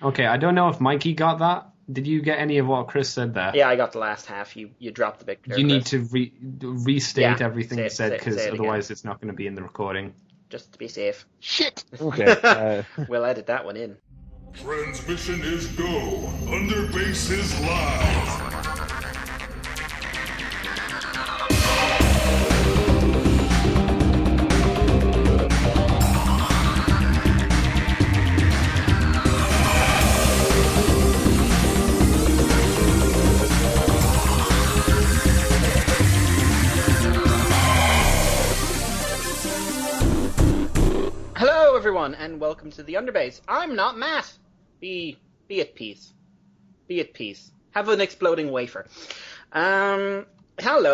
Okay, I don't know if Mikey got that. Did you get any of what Chris said there? Yeah, I got the last half. You dropped the bit there, You need Chris. to restate everything say you it- said, say because it again. otherwise it's not going to be in the recording. Just to be safe. Shit! Okay. We'll edit that one in. Transmission is go. Underbase is live. Hello, everyone, and welcome to the Underbase. I'm not Matt. Be at peace. Be at peace. Have an exploding wafer. Hello,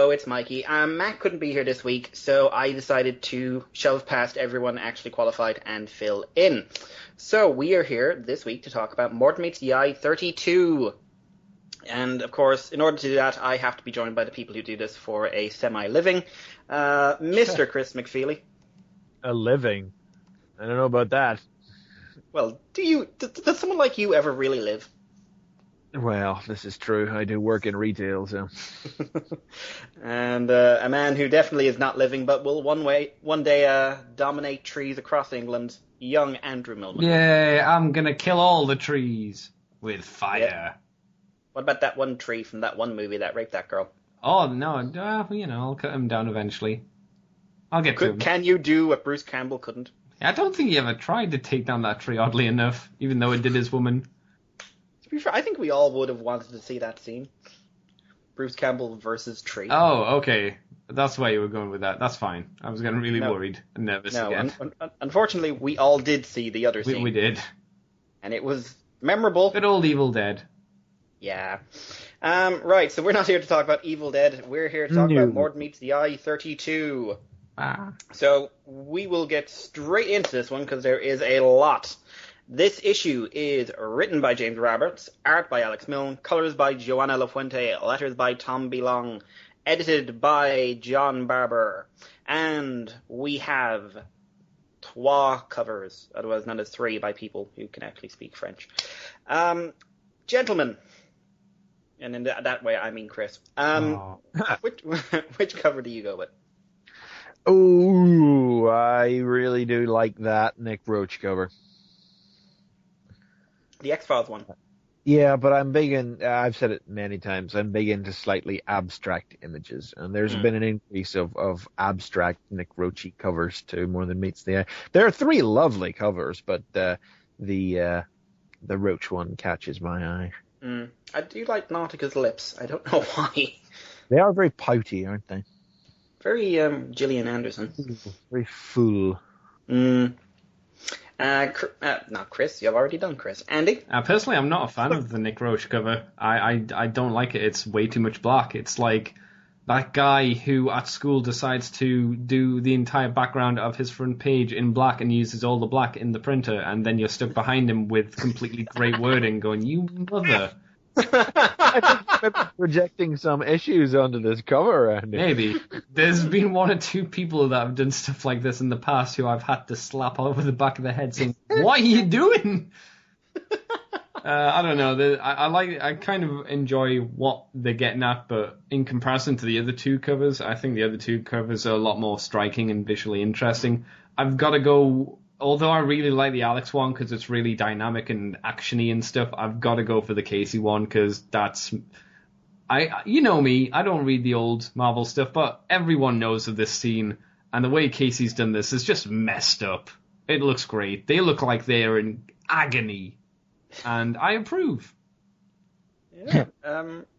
it's Mikey. Matt couldn't be here this week, so I decided to shove past everyone actually qualified and fill in. So we are here this week to talk about MTMTE 32. And, of course, in order to do that, I have to be joined by the people who do this for a semi-living. Mr. Chris McFeely. A living. I don't know about that. Well, does someone like you ever really live? Well, this is true. I do work in retail, so. And a man who definitely is not living, but will one day dominate trees across England, young Andrew Millman. Yeah, I'm going to kill all the trees with fire. Yeah. What about that one tree from that one movie that raped that girl? Oh, no, I'll cut him down eventually. I'll get to him. Can you do what Bruce Campbell couldn't? I don't think he ever tried to take down that tree, oddly enough, even though it did his woman. To be fair, I think we all would have wanted to see that scene. Bruce Campbell versus tree. Oh, okay. That's why you were going with that. That's fine. I was getting really worried and nervous again. Unfortunately, we all did see the other scene. We did. And it was memorable. Good old Evil Dead. Yeah. Right, so we're not here to talk about Evil Dead. We're here to talk about MTMTE 32. So we will get straight into this one because there is a lot. This issue is written by James Roberts, art by Alex Milne, colors by Joanna Lafuente, letters by Tom Belong, edited by John Barber, and we have trois covers, otherwise known as three by people who can actually speak French. Gentlemen, and in that way I mean Chris, which cover do you go with? Oh, I really do like that Nick Roach cover. The X-Files one. Yeah, but I'm big in, I've said it many times, I'm big into slightly abstract images, and there's been an increase of abstract Nick Roachy covers too, more than meets the eye. There are three lovely covers, but the Roach one catches my eye. I do like Nautica's lips. I don't know why. They are very pouty, aren't they? Very Gillian Anderson. Very full. Not Chris. You've already done Chris. Andy? Personally, I'm not a fan of the Nick Roach cover. I don't like it. It's way too much black. It's like that guy who at school decides to do the entire background of his front page in black and uses all the black in the printer, and then you're stuck behind him with completely grey wording going, you mother. I think you're projecting some issues onto this cover, Andy. Maybe. There's been one or two people that have done stuff like this in the past who I've had to slap over the back of the head saying, what are you doing? I don't know. I kind of enjoy what they're getting at, but in comparison to the other two covers, I think the other two covers are a lot more striking and visually interesting. I've got to go... Although I really like the Alex one because it's really dynamic and actiony and stuff, I've got to go for the Casey one because that's... You know me, I don't read the old Marvel stuff, but everyone knows of this scene, and the way Casey's done this is just messed up. It looks great. They look like they're in agony, and I approve. Yeah,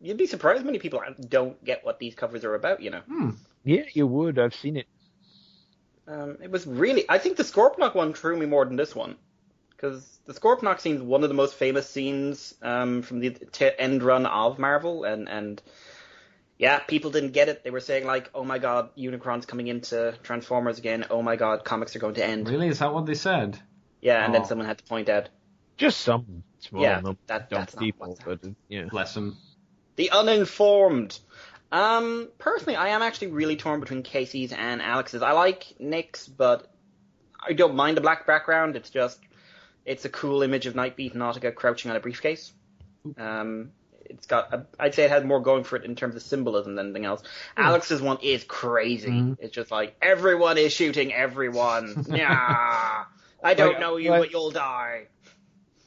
you'd be surprised how many people don't get what these covers are about, you know. Yeah, you would. I've seen it. It was really... I think the Scorponok one drew me more than this one. Because the Scorponok scene is one of the most famous scenes from the end run of Marvel. And yeah, people didn't get it. They were saying like, oh my god, Unicron's coming into Transformers again. Oh my god, comics are going to end. Really? Is that what they said? Yeah, and then someone had to point out. Just some small number that's people, but yeah. Bless them. The uninformed. Personally, I am actually really torn between Casey's and Alex's. I like Nick's, but I don't mind the black background. It's just, It's a cool image of Nightbeat and Nautica crouching on a briefcase. It's got, I'd say it has more going for it in terms of symbolism than anything else. Alex's one is crazy. It's just like, everyone is shooting everyone. Yeah, I don't know you, but you'll die.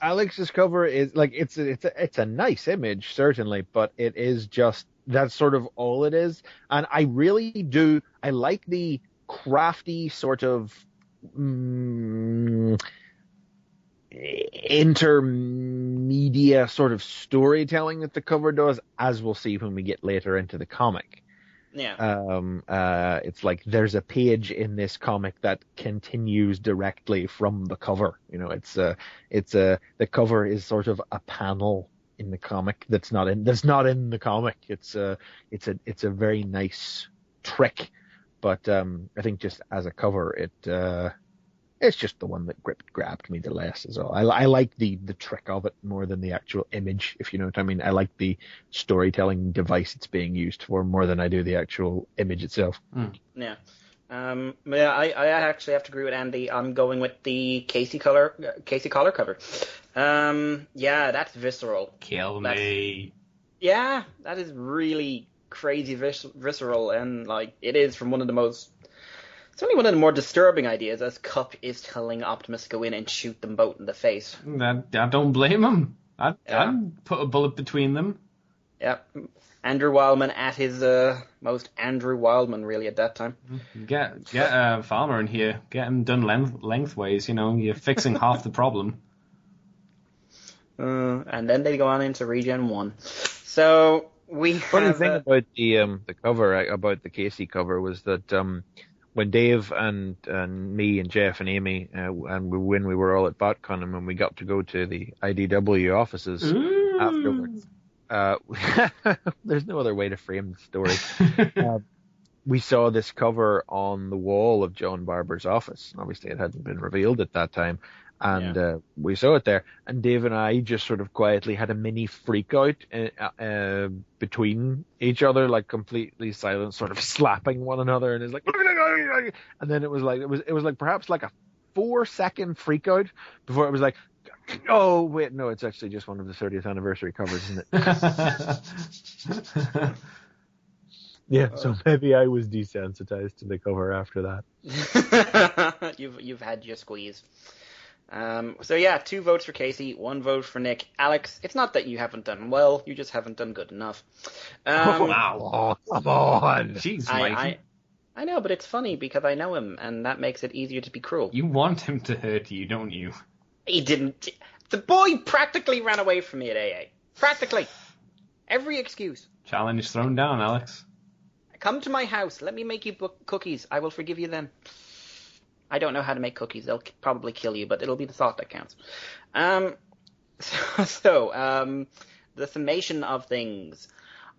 Alex's cover is like it's a nice image, certainly, but it is just that's sort of all it is. And I like the crafty sort of intermedia sort of storytelling that the cover does, as we'll see when we get later into the comic. Yeah. It's like there's a page in this comic that continues directly from the cover. You know, the cover is sort of a panel in the comic that's not in the comic. It's a very nice trick, but I think just as a cover, it's just the one that grabbed me the less as well. I like the trick of it more than the actual image, if you know what I mean. I like the storytelling device it's being used for more than I do the actual image itself. Yeah. I actually have to agree with Andy. I'm going with the Casey Collar cover. Yeah, that's visceral. Kill me. Yeah, that is really crazy visceral, and like it is from one of the most. It's only one of the more disturbing ideas, as Cup is telling Optimus to go in and shoot them both in the face. I don't blame him. I'd put a bullet between them. Yeah. Andrew Wildman at his most Andrew Wildman, really, at that time. Get Farmer in here. Get him done lengthways, you know. You're fixing half the problem. And then they go on into Regen 1. So we Funny thing about the cover, about the Casey cover, was that when Dave and me and Jeff and Amy when we were all at BotCon and when we got to go to the IDW offices afterwards, there's no other way to frame the story. We saw this cover on the wall of John Barber's office. Obviously, it hadn't been revealed at that time. And we saw it there, and Dave and I just sort of quietly had a mini freak out between each other, like completely silent, sort of slapping one another, and it's like, and then it was like perhaps like a 4-second freak out before it was like, oh wait, no, it's actually just one of the 30th anniversary covers, isn't it? Yeah, so maybe I was desensitized to the cover after that. You've had your squeeze. So yeah, 2 votes for Casey, 1 vote for Nick. Alex, it's not that you haven't done well, you just haven't done good enough. Wow, come on. Jeez, Mike. I know, but it's funny because I know him, and that makes it easier to be cruel. You want him to hurt you, don't you? He didn't. The boy practically ran away from me at AA. Practically. Every excuse. Challenge thrown down, Alex. Come to my house. Let me make you cookies. I will forgive you then. I don't know how to make cookies. They'll probably kill you, but it'll be the thought that counts. So, the summation of things.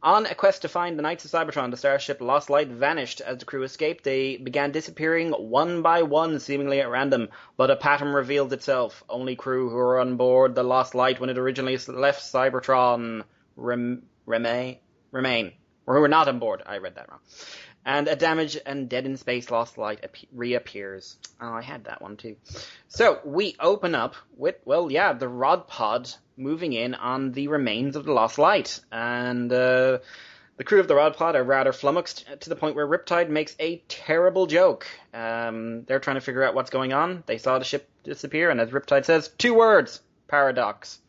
On a quest to find the Knights of Cybertron, the starship Lost Light vanished. As the crew escaped, they began disappearing one by one, seemingly at random. But a pattern revealed itself. Only crew who were on board the Lost Light when it originally left Cybertron remain. Or who were not on board. I read that wrong. And a damaged and dead in space Lost Light reappears. Oh, I had that one too. So, we open up with, the Rod Pod moving in on the remains of the Lost Light. And the crew of the Rod Pod are rather flummoxed to the point where Riptide makes a terrible joke. They're trying to figure out what's going on. They saw the ship disappear, and as Riptide says, 2 words, paradox.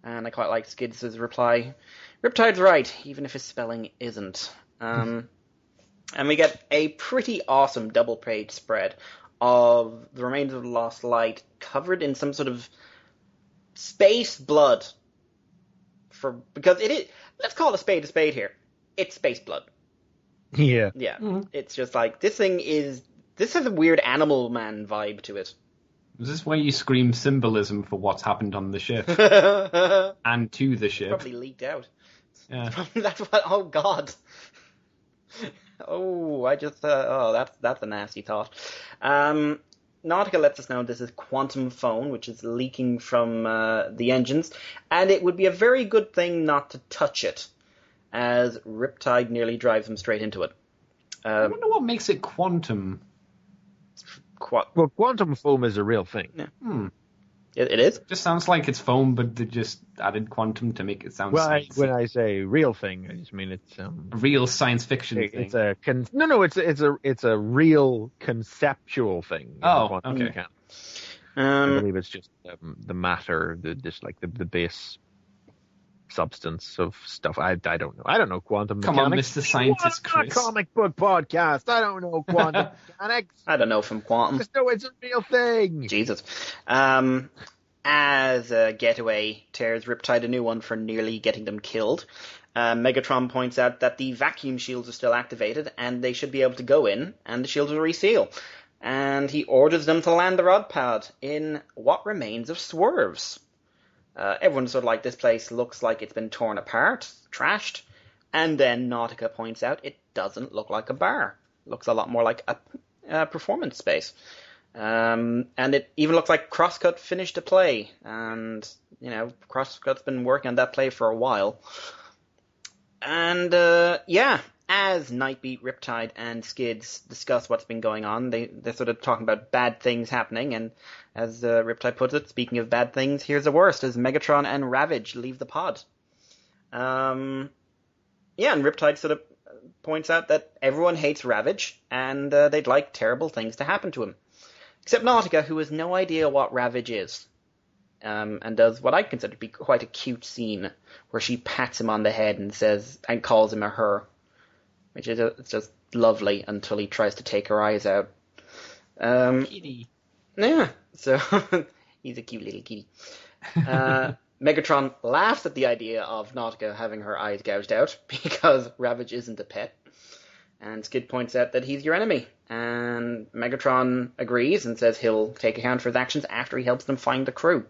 And I quite like Skids' reply, Riptide's right, even if his spelling isn't. And we get a pretty awesome double-page spread of the remains of the Lost Light covered in some sort of space blood. Because it is, let's call a spade here. It's space blood. Yeah. Yeah. Mm-hmm. It's just like, this has a weird Animal Man vibe to it. Is this where you scream symbolism for what's happened on the ship? And to the ship? Probably leaked out. Yeah. That's what, oh god. Oh, that's a nasty thought. Nautica lets us know this is quantum foam, which is leaking from the engines, and it would be a very good thing not to touch it, as Riptide nearly drives him straight into it. I wonder what makes it quantum. Well, quantum foam is a real thing. Yeah. It is? Just sounds like it's foam, but they just added quantum to make it sound sciencey. When I say real thing, I just mean it's A real science fiction thing. It's a real conceptual thing. Oh, okay. I believe it's just the matter, the base substance of stuff. I don't know. I don't know quantum mechanics. Come on, Mr. Scientist Chris. Comic book podcast. I don't know quantum mechanics. I don't know from quantum. Just know it's a real thing. Jesus. As Getaway tears Riptide a new one for nearly getting them killed, Megatron points out that the vacuum shields are still activated and they should be able to go in and the shields will reseal. And he orders them to land the rod pad in what remains of Swerves. Everyone's sort of like, this place looks like it's been torn apart, trashed, and then Nautica points out it doesn't look like a bar. It looks a lot more like a performance space. And it even looks like Crosscut finished a play, and, Crosscut's been working on that play for a while. And, as Nightbeat, Riptide, and Skids discuss what's been going on, they're sort of talking about bad things happening, and as Riptide puts it, speaking of bad things, here's the worst, as Megatron and Ravage leave the pod. And Riptide sort of points out that everyone hates Ravage, and they'd like terrible things to happen to him. Except Nautica, who has no idea what Ravage is, and does what I consider to be quite a cute scene, where she pats him on the head and calls him a her. Which is it's just lovely until he tries to take her eyes out. Kitty. Yeah, so he's a cute little kitty. Megatron laughs at the idea of Nautica having her eyes gouged out because Ravage isn't a pet. And Skid points out that he's your enemy. And Megatron agrees and says he'll take account for his actions after he helps them find the crew.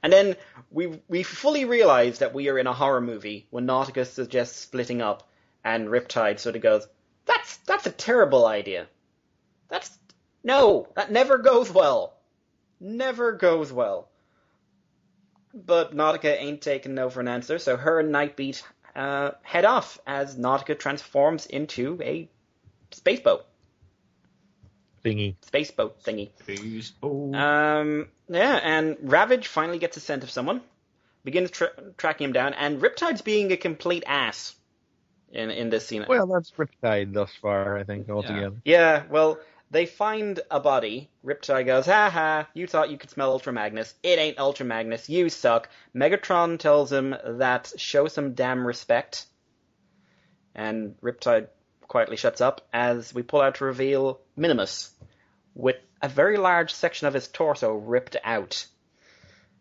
And then we fully realize that we are in a horror movie when Nautica suggests splitting up. And Riptide sort of goes, that's a terrible idea. That never goes well. Never goes well. But Nautica ain't taking no for an answer, so her and Nightbeat head off as Nautica transforms into a spaceboat. Spaceboat thingy. Spaceboat. And Ravage finally gets a scent of someone, begins tracking him down, and Riptide's being a complete ass. In this scene. Well, that's Riptide thus far, I think, altogether. Yeah, well, they find a body. Riptide goes, ha, you thought you could smell Ultra Magnus. It ain't Ultra Magnus. You suck. Megatron tells him that show some damn respect. And Riptide quietly shuts up as we pull out to reveal Minimus, with a very large section of his torso ripped out.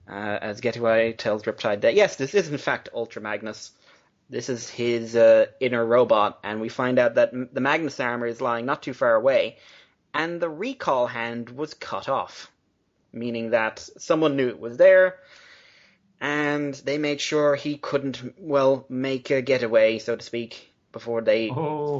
As Getaway tells Riptide that, yes, this is in fact Ultra Magnus. This is his inner robot, and we find out that the Magnus armor is lying not too far away, and the recall hand was cut off, meaning that someone knew it was there, and they made sure he couldn't, make a getaway, so to speak, before they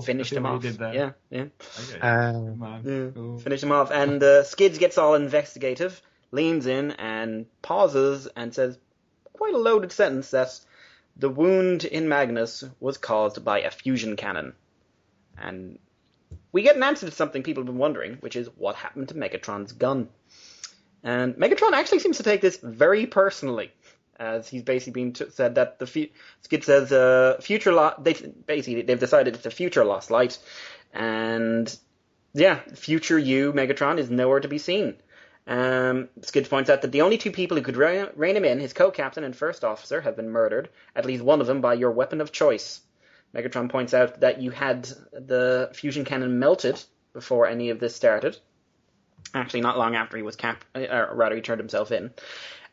finished him off. Did that. Yeah. Okay. Cool. Finished him off, and Skids gets all investigative, leans in, and pauses, and says quite a loaded sentence that the wound in Magnus was caused by a fusion cannon. And we get an answer to something people have been wondering, which is what happened to Megatron's gun. And Megatron actually seems to take this very personally, as he's basically being said that Skid says future they've decided it's a future lost light, and future you, Megatron, is nowhere to be seen. Skids points out that the only two people who could rein him in, his co-captain and first officer, have been murdered, at least one of them by your weapon of choice. Megatron points out that you had the fusion cannon melted before any of this started. Actually, not long after he was he turned himself in.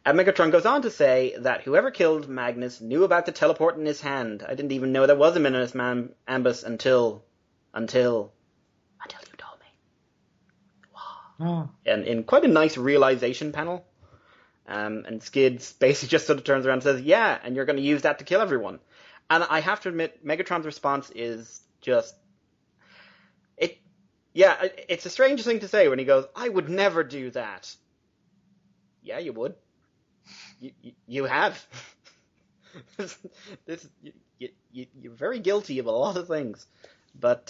And Megatron goes on to say that whoever killed Magnus knew about the teleport in his hand. I didn't even know there was a Minimus ambush until you told me. Wow. And in quite a nice realization panel. And Skids basically just sort of turns around and says, yeah, and you're going to use that to kill everyone. And I have to admit, Megatron's response is just... it's the strangest thing to say when he goes, I would never do that. Yeah, you would. You have. You're very guilty of a lot of things. But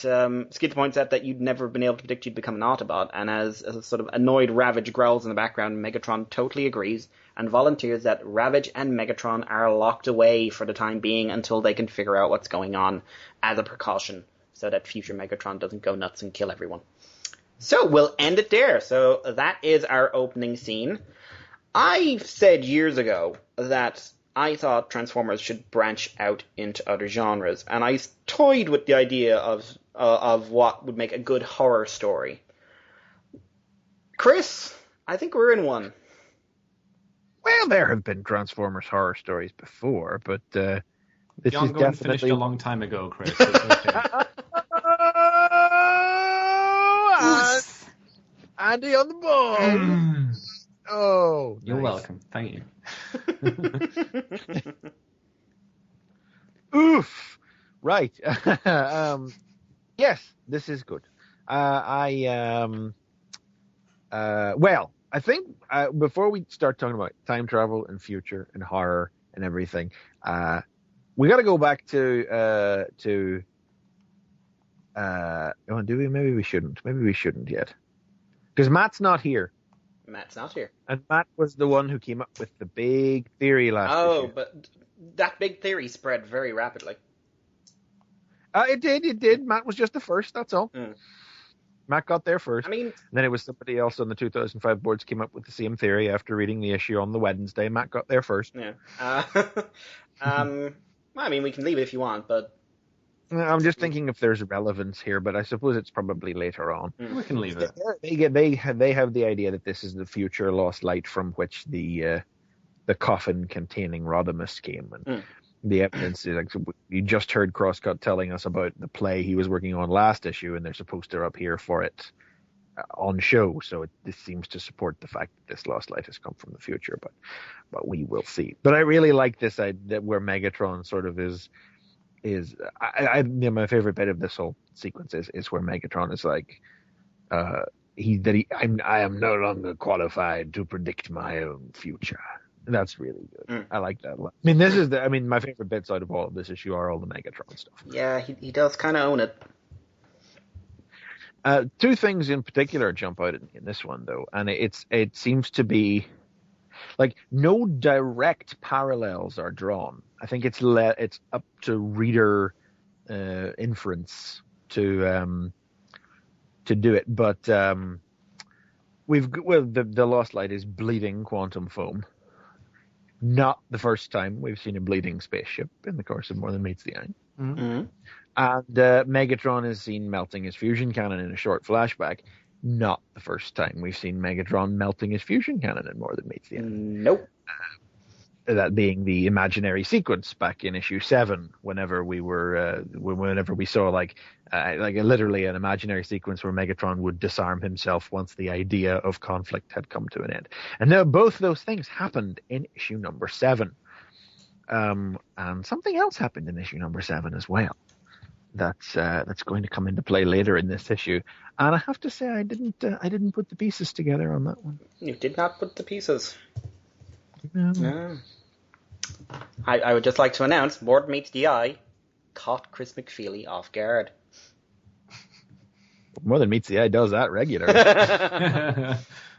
Skid points out that you'd never been able to predict you'd become an Autobot, and as a sort of annoyed Ravage growls in the background, Megatron totally agrees and volunteers that Ravage and Megatron are locked away for the time being until they can figure out what's going on as a precaution, so that future Megatron doesn't go nuts and kill everyone. So we'll end it there. So that is our opening scene. I said years ago that I thought Transformers should branch out into other genres, and I toyed with the idea of what would make a good horror story. Chris, I think we're in one. Well, there have been Transformers horror stories before, but this John is Gordon definitely finished a long time ago, Chris. It's okay. Andy on the ball. Oh, You're nice. welcome. Thank you. Oof. Right. Yes, this is good. Well, I think before we start talking about time travel and future and horror and everything, we got to go back to. Oh, do we? Maybe we shouldn't. Maybe we shouldn't yet, because Matt's not here. Matt's not here. And Matt was the one who came up with the big theory last issue. Oh, but that big theory spread very rapidly. It did. Matt was just the first, that's all. Mm. Matt got there first. I mean, and then it was somebody else on the 2005 boards came up with the same theory after reading the issue on the Wednesday. Matt got there first. yeah. Well, I mean, we can leave it if you want, but... I'm just thinking if there's relevance here, but I suppose it's probably later on. We can leave it. They have the idea that this is the future lost light from which the coffin containing Rodimus came, and the evidence is like you just heard Crosscut telling us about the play he was working on last issue, and there's a poster up here for it on show. So this seems to support the fact that this lost light has come from the future, but we will see. But I really like this idea where Megatron sort of is my favorite bit of this whole sequence is where Megatron is like, I am no longer qualified to predict my own future. That's really good. I like that a lot. I mean, my favorite bits out of all of this issue are all the Megatron stuff. Yeah, he does kind of own it. Two things in particular jump out in this one, though, and it seems to be like no direct parallels are drawn. I think it's up to reader inference to do it. But the Lost Light is bleeding quantum foam. Not the first time we've seen a bleeding spaceship in the course of More Than Meets the Eye. Mm-hmm. And Megatron is seen melting his fusion cannon in a short flashback. Not the first time we've seen Megatron melting his fusion cannon in More Than Meets the Eye. Nope. That being the imaginary sequence back in issue 7, whenever we saw literally an imaginary sequence where Megatron would disarm himself once the idea of conflict had come to an end. And now both those things happened in issue number 7. And something else happened in issue number 7 as well. That's going to come into play later in this issue. And I have to say I didn't put the pieces together on that one. You did not put the pieces. No. I would just like to announce More Than Meets the Eye caught Chris McFeely off guard. More Than Meets the Eye does that regularly.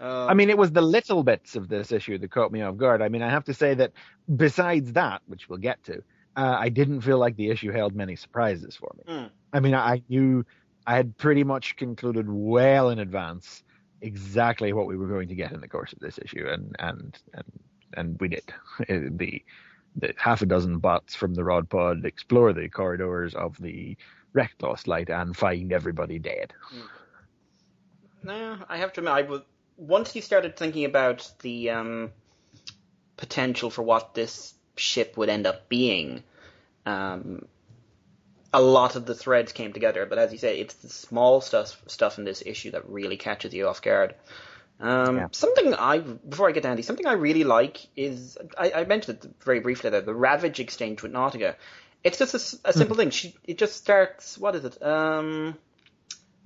I mean, it was the little bits of this issue that caught me off guard. I mean, I have to say that besides that, which we'll get to, I didn't feel like the issue held many surprises for me. I mean, I knew I had pretty much concluded well in advance exactly what we were going to get in the course of this issue, and we did. The half a dozen bots from the Rod Pod explore the corridors of the wrecked Lost Light and find everybody dead. No, I have to admit, once you started thinking about the potential for what this ship would end up being, a lot of the threads came together. But as you say, it's the small stuff in this issue that really catches you off guard. Something before I get to Andy, something I really like is, I mentioned it very briefly there, the Ravage exchange with Nautica. It's just a simple thing. It just starts, what is it?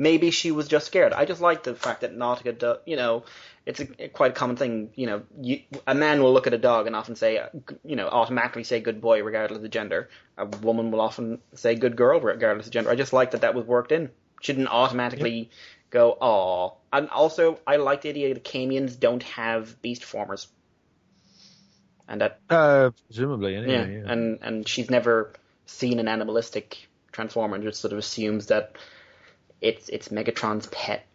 maybe she was just scared. I just like the fact that Nautica, it's a quite common thing. A man will look at a dog and often say, automatically say good boy regardless of gender. A woman will often say good girl regardless of gender. I just like that was worked in. Shouldn't automatically go, aw. And also, I like the idea that Camians don't have beast formers. And that presumably, anyway. Yeah. And she's never seen an animalistic transformer and just sort of assumes that it's Megatron's pet.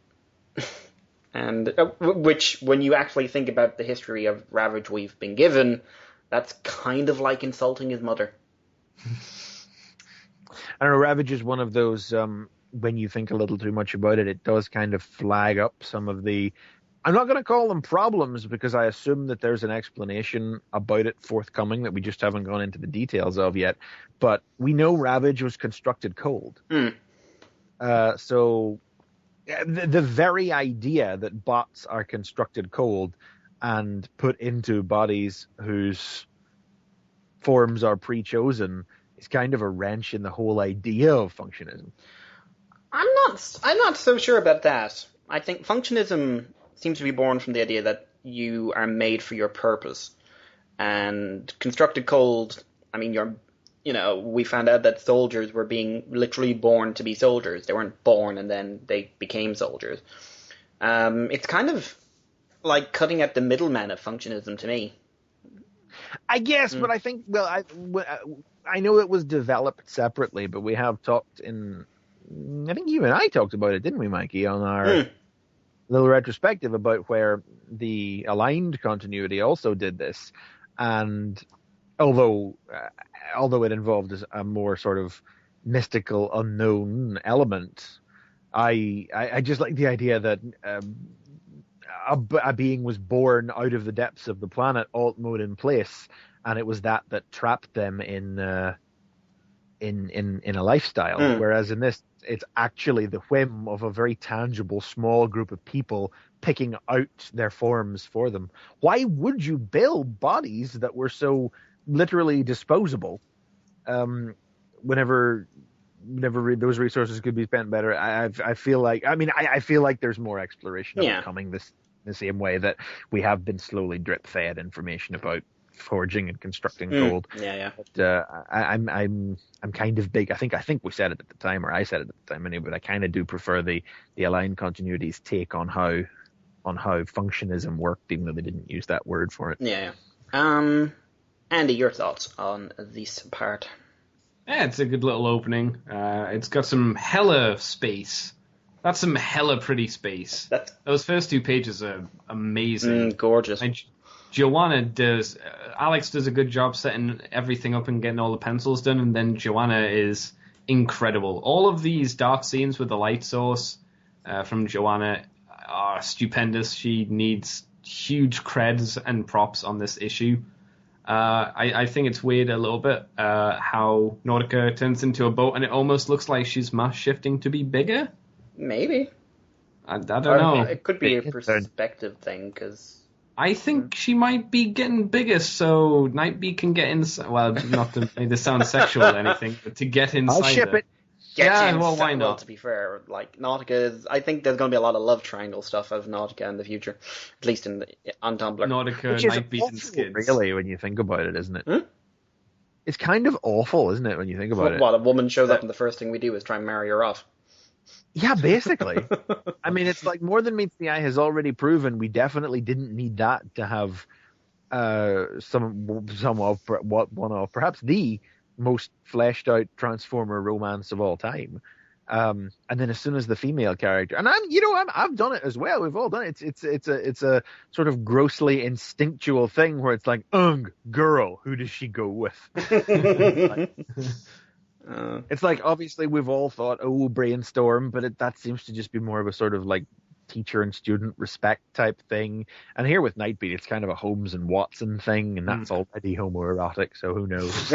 And which, when you actually think about the history of Ravage we've been given, that's kind of like insulting his mother. I don't know, Ravage is one of those, when you think a little too much about it, it does kind of flag up some of the, I'm not going to call them problems because I assume that there's an explanation about it forthcoming that we just haven't gone into the details of yet. But we know Ravage was constructed cold. So the very idea that bots are constructed cold and put into bodies whose forms are pre-chosen is kind of a wrench in the whole idea of functionism. I'm not so sure about that. I think functionism seems to be born from the idea that you are made for your purpose. And constructed cold, I mean, we found out that soldiers were being literally born to be soldiers. They weren't born and then they became soldiers. It's kind of like cutting at the middleman of functionism to me. I guess, but I think, I know it was developed separately, but we have talked I think you and I talked about it, didn't we, Mikey, on our little retrospective about where the aligned continuity also did this. And although it involved a more sort of mystical, unknown element, I just like the idea that a being was born out of the depths of the planet, alt mode in place, and it was that trapped them in a lifestyle. Whereas in this, it's actually the whim of a very tangible small group of people picking out their forms for them. Why would you build bodies that were so literally disposable whenever those resources could be spent better? I feel like there's more exploration of it coming this the same way that we have been slowly drip fed information about forging and constructing gold. But, I'm kind of big. I think we said it at the time, or I said it at the time anyway. But I kind of do prefer the aligned continuity's take on how functionism worked, even though they didn't use that word for it. Andy, your thoughts on this part? Yeah, it's a good little opening. It's got some hella space. That's some hella pretty space. Those first 2 pages are amazing. Gorgeous. And Alex does a good job setting everything up and getting all the pencils done, and then Joanna is incredible. All of these dark scenes with the light source from Joanna are stupendous. She needs huge creds and props on this issue. I think it's weird a little bit how Nautica turns into a boat, and it almost looks like she's mass shifting to be bigger. Maybe. I don't know. It could be a perspective thing, because I think she might be getting bigger so Nightbeat can get inside. Well, not to make this sound sexual or anything, but to get inside. I'll ship it. Why not? Well, to be fair, like Nautica I think there's going to be a lot of love triangle stuff of Nautica in the future, at least on Tumblr. Nautica, Nightbeat, and Skids. Really, when you think about it, isn't it? It's kind of awful, isn't it, when you think about it? What, a woman shows up and the first thing we do is try and marry her off. Yeah, basically. I mean, it's like More Than Meets the Eye has already proven we definitely didn't need that to have one of perhaps the most fleshed out Transformer romance of all time. And then as soon as the female character, and I've done it as well. We've all done it. It's a sort of grossly instinctual thing where it's like, girl, who does she go with? It's like, obviously we've all thought, brainstorm, but that seems to just be more of a sort of like teacher and student respect type thing. And here with Nightbeat, it's kind of a Holmes and Watson thing, and that's already homoerotic, so who knows?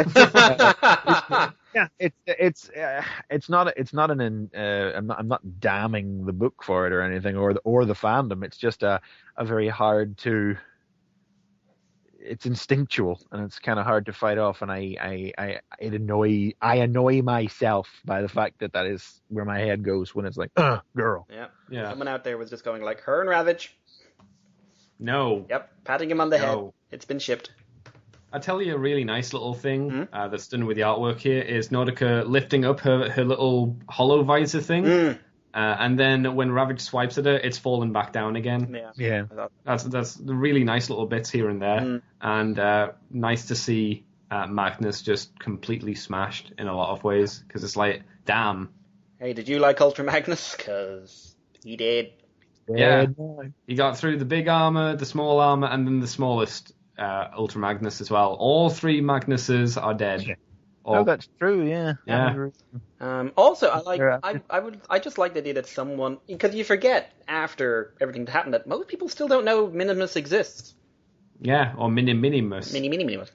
I'm not damning the book for it or anything, or the fandom. It's just a very hard to it's instinctual and it's kind of hard to fight off. And I annoy myself by the fact that is where my head goes when it's like, girl. Yeah. Someone out there was just going like, her and Ravage. No. Yep, patting him on the head. It's been shipped. I tell you a really nice little thing that's done with the artwork here is Nordica lifting up her little hollow visor thing. And then when Ravage swipes at her, it's fallen back down again. Yeah. That's the really nice little bits here and there. And nice to see Magnus just completely smashed in a lot of ways. Because it's like, damn. Hey, did you like Ultra Magnus? Because he did. Yeah. He got through the big armor, the small armor, and then the smallest Ultra Magnus as well. All 3 Magnuses are dead. Oh, that's true. Yeah. Also, I just like the idea that someone, because you forget after everything that happened that most people still don't know Minimus exists. Yeah, or Minimus. Minimus.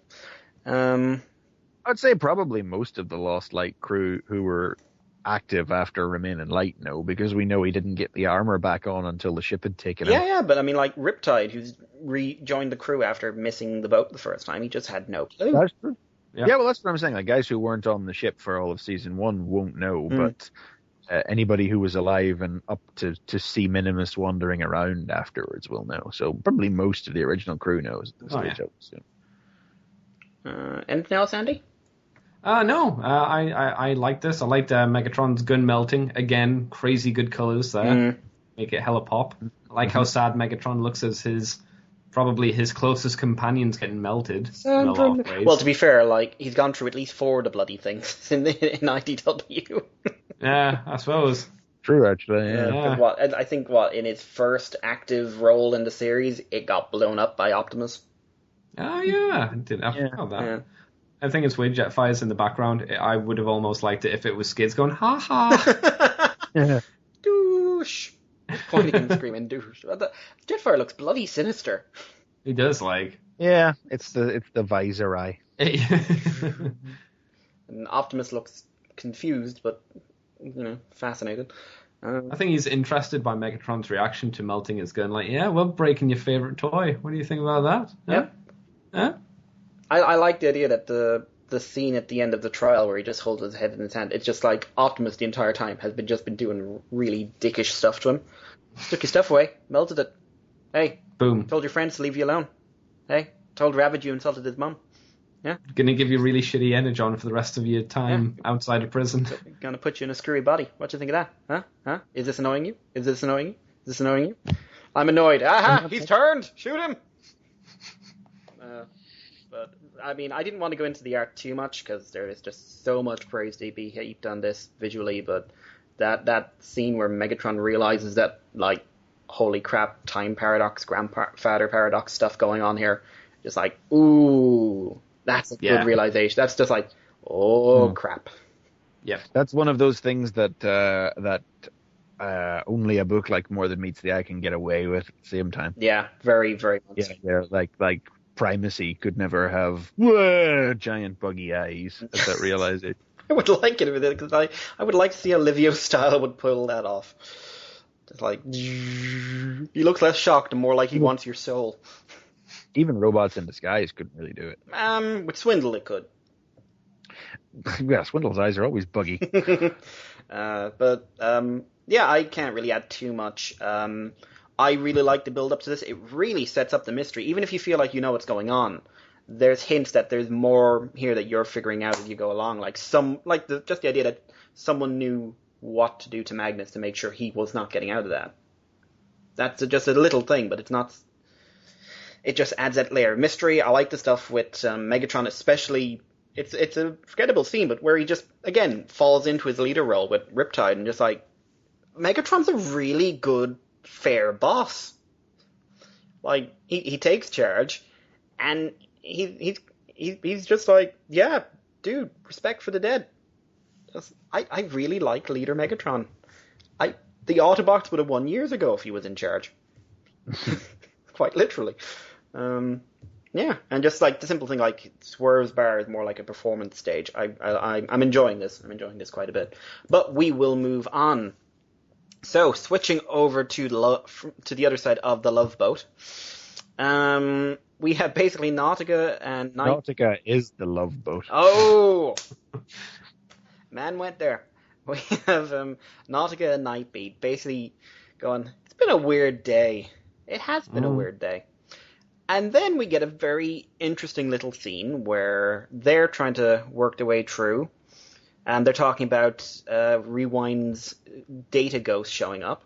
I'd say probably most of the Lost Light crew who were active after Remain in Light know, because we know he didn't get the armor back on until the ship had taken him. Yeah, but I mean, like Riptide, who's rejoined the crew after missing the boat the first time, he just had no clue. That's true. Yeah, well, that's what I'm saying. Like, guys who weren't on the ship for all of season 1 won't know, but anybody who was alive and up to see Minimus wandering around afterwards will know. So probably most of the original crew knows at this stage. Anything else, Andy? No. I like this. I liked Megatron's gun melting. Again, crazy good colors there. Make it hella pop. I like how sad Megatron looks as probably his closest companions getting melted in a lot of ways. Well, to be fair, like, he's gone through at least 4 of the bloody things in IDW. Yeah, I suppose. True, actually, yeah. I think in his first active role in the series, it got blown up by Optimus. Oh, yeah. I forgot that. Yeah. I think it's weird, Jetfire's in the background. I would have almost liked it if it was Skids going, ha ha. Douche. Pointing and screaming douche. Jetfire looks bloody sinister. He does, like. Yeah, it's the visor eye. And Optimus looks confused, but fascinated. I think he's interested by Megatron's reaction to melting his gun. Like, yeah, we're breaking your favorite toy. What do you think about that? Yep. Huh? I like the idea that the scene at the end of the trial where he just holds his head in his hand, it's just like Optimus the entire time has been doing really dickish stuff to him. Took your stuff away, melted it. Hey, boom. Told your friends to leave you alone. Hey, told Ravage you insulted his mum. Yeah. Gonna give you really shitty energon for the rest of your time outside of prison. Gonna put you in a screwy body. What do you think of that? Huh? Is this annoying you? Is this annoying you? I'm annoyed. Aha! He's turned! Shoot him! But, I mean, I didn't want to go into the art too much, because there is just so much praise to be heaped on this visually, but that scene where Megatron realizes that, like, holy crap, time paradox, grandfather paradox stuff going on here, just like, ooh, that's a good realization. That's just like, crap. Yeah. That's one of those things that only a book like More Than Meets the Eye can get away with at the same time. Yeah, very, very much. Yeah, like Primacy could never have giant buggy eyes at that realization. I would like it with it, because I would like to see how Livio Style would pull that off. Just like, he looks less shocked and more like he wants your soul. Even Robots in Disguise couldn't really do it. With Swindle it could. Yeah, Swindle's eyes are always buggy. But I can't really add too much. I really like the build up to this. It really sets up the mystery. Even if you feel like you know what's going on, there's hints that there's more here that you're figuring out as you go along. Like just the idea that someone knew what to do to Magnus to make sure he was not getting out of that. That's just a little thing, but it's not. It just adds that layer of mystery. I like the stuff with Megatron, especially. It's a forgettable scene, but where he just again falls into his leader role with Riptide, and just like Megatron's a really good, fair boss. Like he takes charge, and he's just like, yeah, dude, respect for the dead. I really like Leader Megatron. The Autobots would have won years ago if he was in charge. Quite literally. Yeah, and just like the simple thing, like Swerve's bar is more like a performance stage. I'm enjoying this. I'm enjoying this quite a bit. But we will move on. So switching over to the other side of the Love Boat. we have basically Nautica and Nautica is the love boat. Oh! Man went there. We have Nautica and Nightbeat basically going, it's been a weird day. It has been a weird day. And then we get a very interesting little scene where they're trying to work their way through. And they're talking about Rewind's data ghost showing up.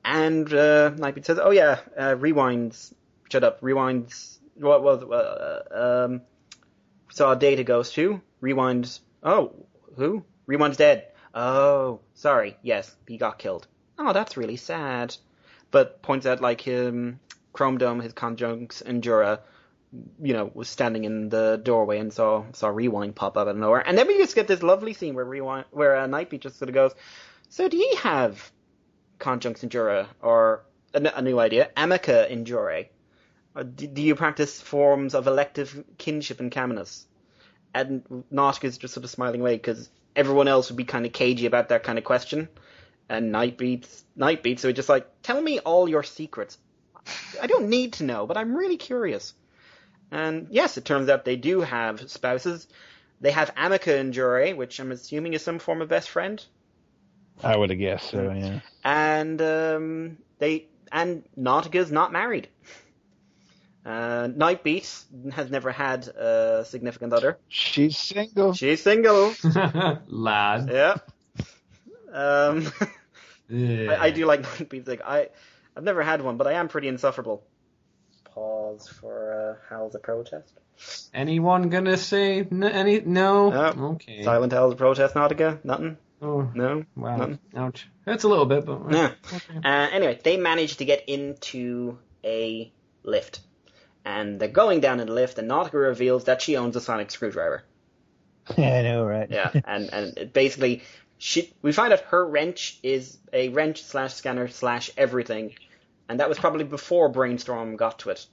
And Nightbeat says, oh yeah, Rewind's... Shut up. Rewind's... What was... saw a data ghost too. Rewind's... Oh, who? Rewind's dead. Oh, sorry. Yes, he got killed. Oh, that's really sad. But points out, like, Chrome Dome, his conjuncts, Endura, was standing in the doorway and saw Rewind pop up out of nowhere. And then we just get this lovely scene where Nightbeat just sort of goes, so do you have conjuncts Endura, or a new idea, Amica Endure? Do you practice forms of elective kinship in Caminus? And Nautica's just sort of smiling away because everyone else would be kind of cagey about that kind of question. And Nightbeat, so he's just like, tell me all your secrets. I don't need to know, but I'm really curious. And yes, it turns out they do have spouses. They have Amica Endure, which I'm assuming is some form of best friend. I would have guessed so, yeah. And Nautica's not married. Nightbeat has never had a significant other. She's single. Lad. Yeah. Yeah. I do like Nightbeat's like, I've never had one, but I am pretty insufferable. Pause for Hal's a protest. Anyone gonna say no? Okay. Silent Hal's a protest, Nautica? Nothing? Oh. No? Wow. Nothing? Ouch. It's a little bit, but... Yeah. Okay. Anyway, they managed to get into a lift. And they're going down in the lift, and Nautica reveals that she owns a sonic screwdriver. Yeah, I know, right? Yeah, and it basically, we find out her wrench is a wrench/scanner/everything, and that was probably before Brainstorm got to it.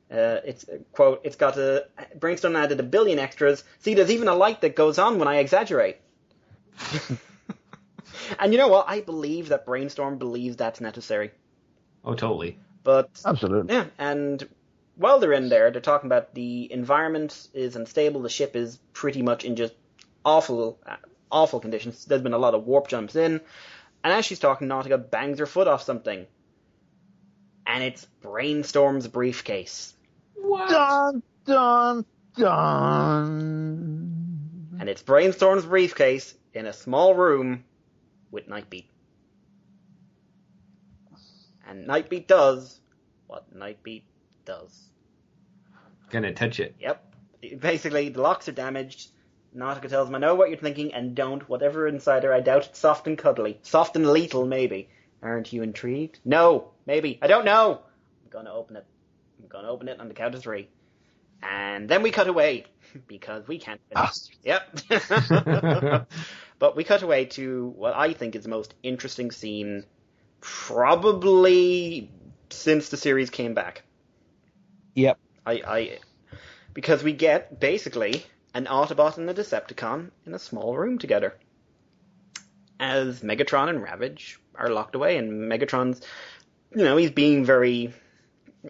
It's got Brainstorm added 1 billion extras. See, there's even a light that goes on when I exaggerate. And you know what? I believe that Brainstorm believes that's necessary. Oh, totally. But absolutely. Yeah, and while they're in there, they're talking about the environment is unstable. The ship is pretty much in just awful conditions. There's been a lot of warp jumps in. And as she's talking, Nautica bangs her foot off something. And it's Brainstorm's briefcase. What? Dun, dun, dun. And it's Brainstorm's briefcase in a small room with Nightbeat. And Nightbeat does what Nightbeat does. Gonna touch it. Yep. Basically, the locks are damaged. Nautica tells him, I know what you're thinking, and don't. Whatever inside her, I doubt it's soft and cuddly. Soft and lethal, maybe. Aren't you intrigued? No, maybe. I don't know. I'm gonna open it. I'm gonna open it on the count of 3. And then we cut away, because we can't finish. Yep. But we cut away to what I think is the most interesting scene, probably since the series came back. Yep. Because we get, basically, an Autobot and a Decepticon in a small room together. As Megatron and Ravage are locked away, and Megatron's, he's being very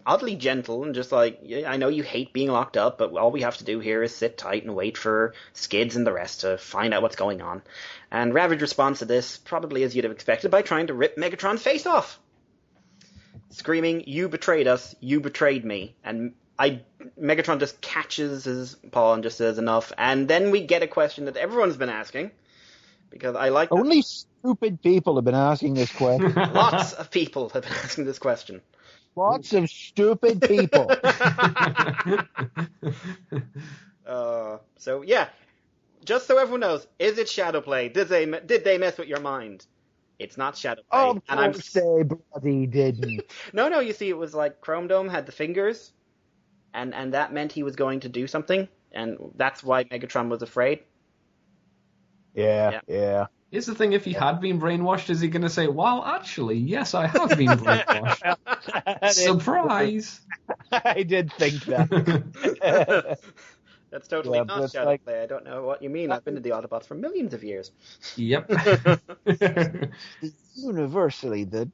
oddly gentle and just like, yeah, I know you hate being locked up, but all we have to do here is sit tight and wait for Skids and the rest to find out what's going on. And Ravage responds to this, probably as you'd have expected, by trying to rip Megatron's face off. Screaming, you betrayed us, you betrayed me. And Megatron just catches his paw and just says enough. And then we get a question that everyone's been asking. Because I like Only stupid people have been asking this question. Lots of people have been asking this question. Lots of stupid people. So, yeah. Just so everyone knows, is it Shadowplay? Did they mess with your mind? It's not Shadowplay. Of course they bloody didn't. No, you see, it was like Chrome Dome had the fingers, and that meant he was going to do something, and that's why Megatron was afraid. Yeah. Here's the thing, if he had been brainwashed, is he going to say, well, actually, yes, I have been brainwashed. Surprise! I did think that. That's totally not Shadowplay. I don't know what you mean. I've been to the Autobots for millions of years. Yep. Universally the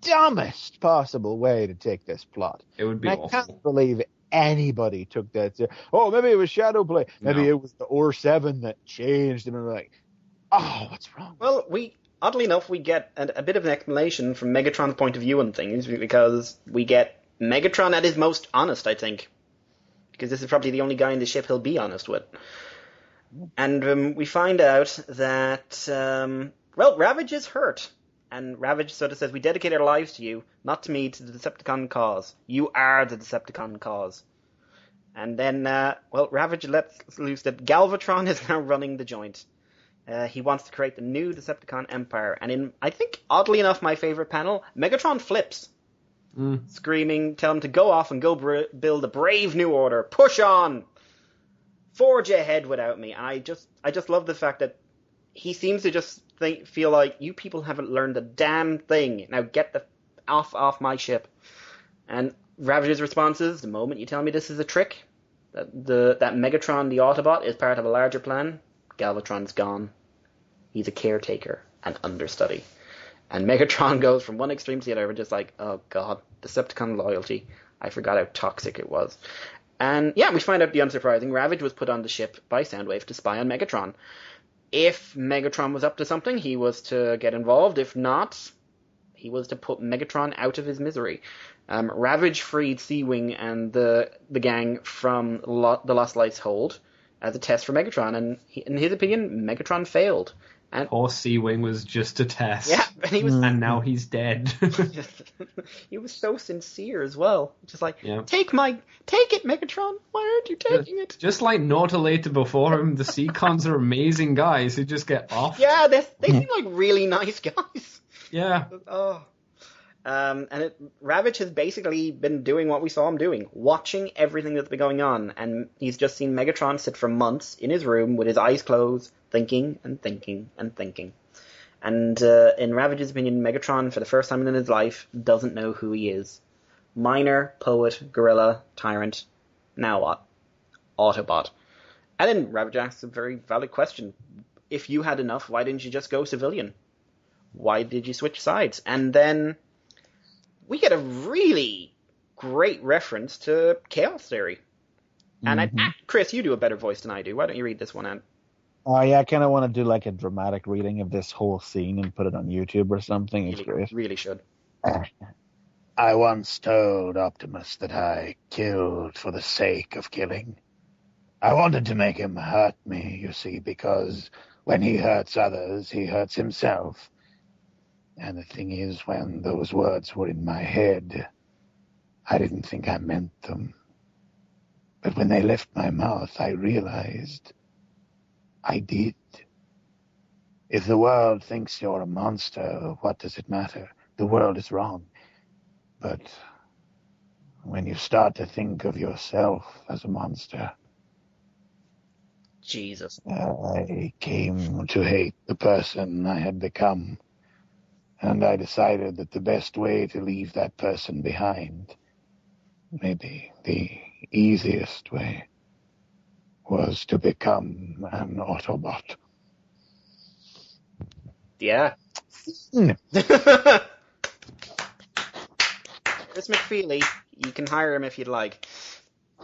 dumbest possible way to take this plot. It would be awful. I can't believe anybody took that. Oh, maybe it was shadow play. Maybe No. it was the Or-7 that changed. And I'm like, oh, what's wrong? Well, oddly enough, we get a bit of an explanation from Megatron's point of view on things, because we get Megatron at his most honest, I think. Because this is probably the only guy in the ship he'll be honest with. And we find out that, Ravage is hurt. And Ravage sort of says, we dedicate our lives to you, not to me, to the Decepticon cause. You are the Decepticon cause. And then, Ravage lets loose that Galvatron is now running the joint. He wants to create the new Decepticon Empire. And in, I think, oddly enough, my favorite panel, Megatron flips. Screaming, tell him to go off and go build a brave new order. Push on! Forge ahead without me. And I just love the fact that he seems to just feel like, you people haven't learned a damn thing. Now get the off my ship. And Ravage's response is, the moment you tell me this is a trick, that Megatron the Autobot is part of a larger plan, Galvatron's gone. He's a caretaker, an understudy. And Megatron goes from one extreme to the other, and just like, oh god, Decepticon loyalty. I forgot how toxic it was. And yeah, we find out the unsurprising. Ravage was put on the ship by Soundwave to spy on Megatron. If Megatron was up to something, he was to get involved. If not, he was to put Megatron out of his misery. Ravage freed Sea-Wing and the gang from the Lost Lights hold as a test for Megatron, and in his opinion, Megatron failed. And poor Sea-Wing was just a test. Yeah, and now he's dead. He was so sincere as well. Just like, yeah. Take it, Megatron. Why aren't you taking it? Just like Nautilator before him, the Seacons are amazing guys who just get off. Yeah, they seem like really nice guys. Yeah. Oh. Ravage has basically been doing what we saw him doing, watching everything that's been going on, and he's just seen Megatron sit for months in his room with his eyes closed, thinking and thinking and thinking. And in Ravage's opinion, Megatron, for the first time in his life, doesn't know who he is. Miner, poet, gorilla, tyrant. Now what? Autobot. And then Ravage asks a very valid question. If you had enough, why didn't you just go civilian? Why did you switch sides? And then we get a really great reference to Chaos Theory. And Chris, you do a better voice than I do. Why don't you read this one out? Oh, yeah, I kind of want to do like a dramatic reading of this whole scene and put it on YouTube or something. It's great. Really should. I once told Optimus that I killed for the sake of killing. I wanted to make him hurt me, you see, because when he hurts others, he hurts himself. And the thing is, when those words were in my head, I didn't think I meant them. But when they left my mouth, I realized I did. If the world thinks you're a monster, what does it matter? The world is wrong. But when you start to think of yourself as a monster, Jesus. I came to hate the person I had become. And I decided that the best way to leave that person behind, maybe the easiest way, was to become an Autobot. Yeah. Chris McFeely, you can hire him if you'd like.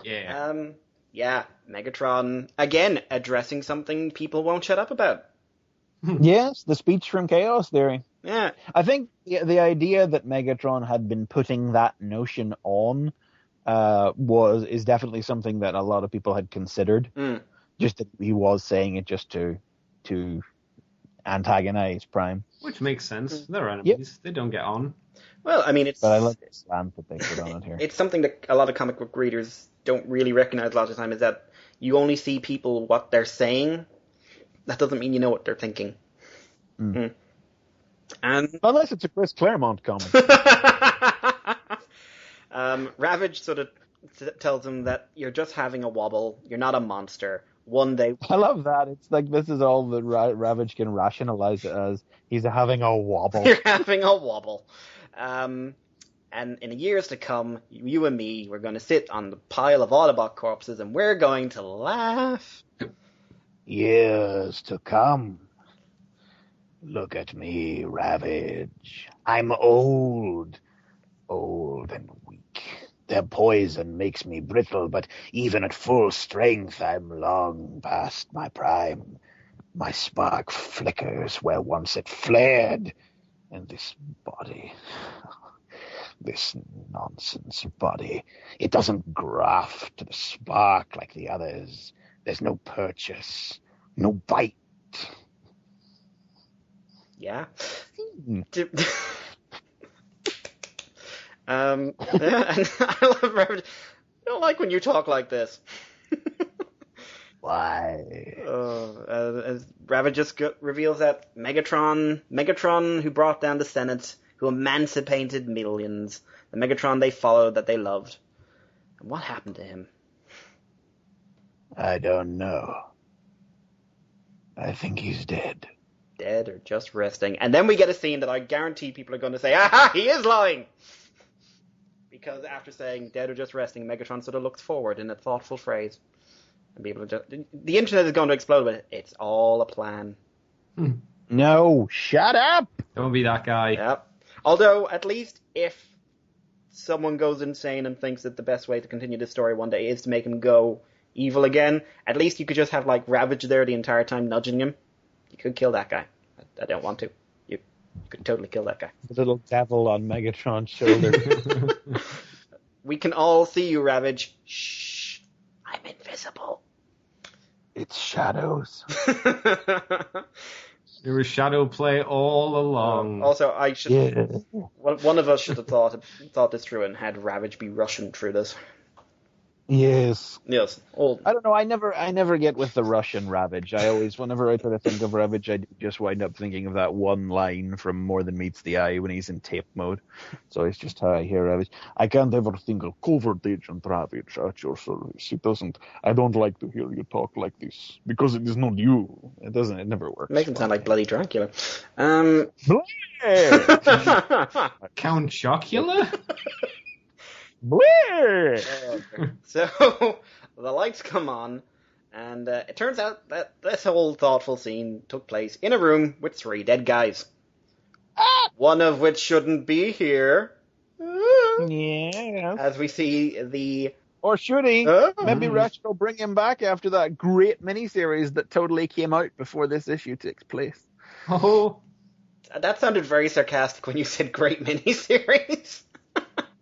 Yeah. Yeah, Megatron, again, addressing something people won't shut up about. Yes, the speech from Chaos Theory. Yeah. I think the idea that Megatron had been putting that notion on is definitely something that a lot of people had considered. Just that he was saying it just to antagonize Prime. Which makes sense. They're enemies. Yep. They don't get on. Well, I mean, But I like the slant that they put on it here. It's something that a lot of comic book readers don't really recognize a lot of the time, is that you only see people what they're saying. That doesn't mean you know what they're thinking. And unless it's a Chris Claremont comic. Ravage sort of tells him that you're just having a wobble. You're not a monster. One day... I love that. It's like this is all that Ravage can rationalize it as. He's having a wobble. You're having a wobble. And in years to come, you and me, we're going to sit on the pile of Autobot corpses and we're going to laugh. Years to come. Look at me, Ravage. I'm old and weak. Their poison makes me brittle, but even at full strength, I'm long past my prime. My spark flickers where once it flared, and this body, this nonsense body, it doesn't graft to the spark like the others. There's no purchase, no bite. Yeah. And I love Ravage. I don't like when you talk like this. Why? As Ravage just reveals that Megatron, who brought down the Senate, who emancipated millions, the Megatron they followed, that they loved. And what happened to him? I don't know. I think he's dead. Dead or just resting. And then we get a scene that I guarantee people are going to say, aha, he is lying! Because after saying dead or just resting, Megatron sort of looks forward in a thoughtful phrase. And people are just, the internet is going to explode, but it's all a plan. No, shut up! Don't be that guy. Yep. Although, at least if someone goes insane and thinks that the best way to continue this story one day is to make him go evil again, at least you could just have, like, Ravage there the entire time nudging him. You could kill that guy. I don't want to. You could totally kill that guy. The little devil on Megatron's shoulder. We can all see you, Ravage. Shh. I'm invisible. It's shadows. There was shadow play all along. Also, I should. Yeah. One of us should have thought this through and had Ravage be Russian through this. Yes. Yes. I don't know. I never get with the Russian Ravage. I always, whenever I try to think of Ravage, I just wind up thinking of that one line from More Than Meets the Eye when he's in tape mode. So it's just how I hear Ravage. I can't ever think of covert agent Ravage at your service. I don't like to hear you talk like this because it is not you. It never works. Makes him sound like bloody Dracula. Count Chocula? Blair! So the lights come on, and it turns out that this whole thoughtful scene took place in a room with 3 dead guys. One of which shouldn't be here. Yeah. As we see the... Or should he? Maybe Ratchet will bring him back after that great miniseries that totally came out before this issue takes place. Oh. That sounded very sarcastic when you said great miniseries.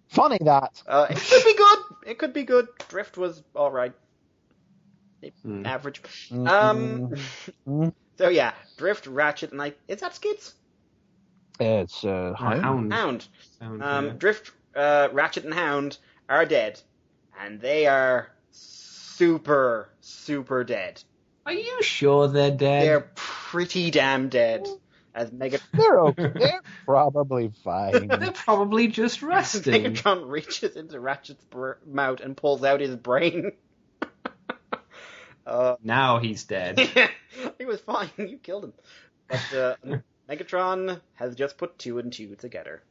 Funny that. It could be good. It could be good. Drift was alright. Average. So yeah, Drift, Ratchet, and is that Skids? It's Hound. Hound. Yeah. Drift, Ratchet, and Hound are dead, and they are super, super dead. Are you sure they're dead? They're pretty damn dead. As They're okay. They're probably fine. They're probably just resting. Megatron reaches into Ratchet's mouth and pulls out his brain. Now he's dead. He was fine. You killed him. But Megatron has just put 2 and 2 together.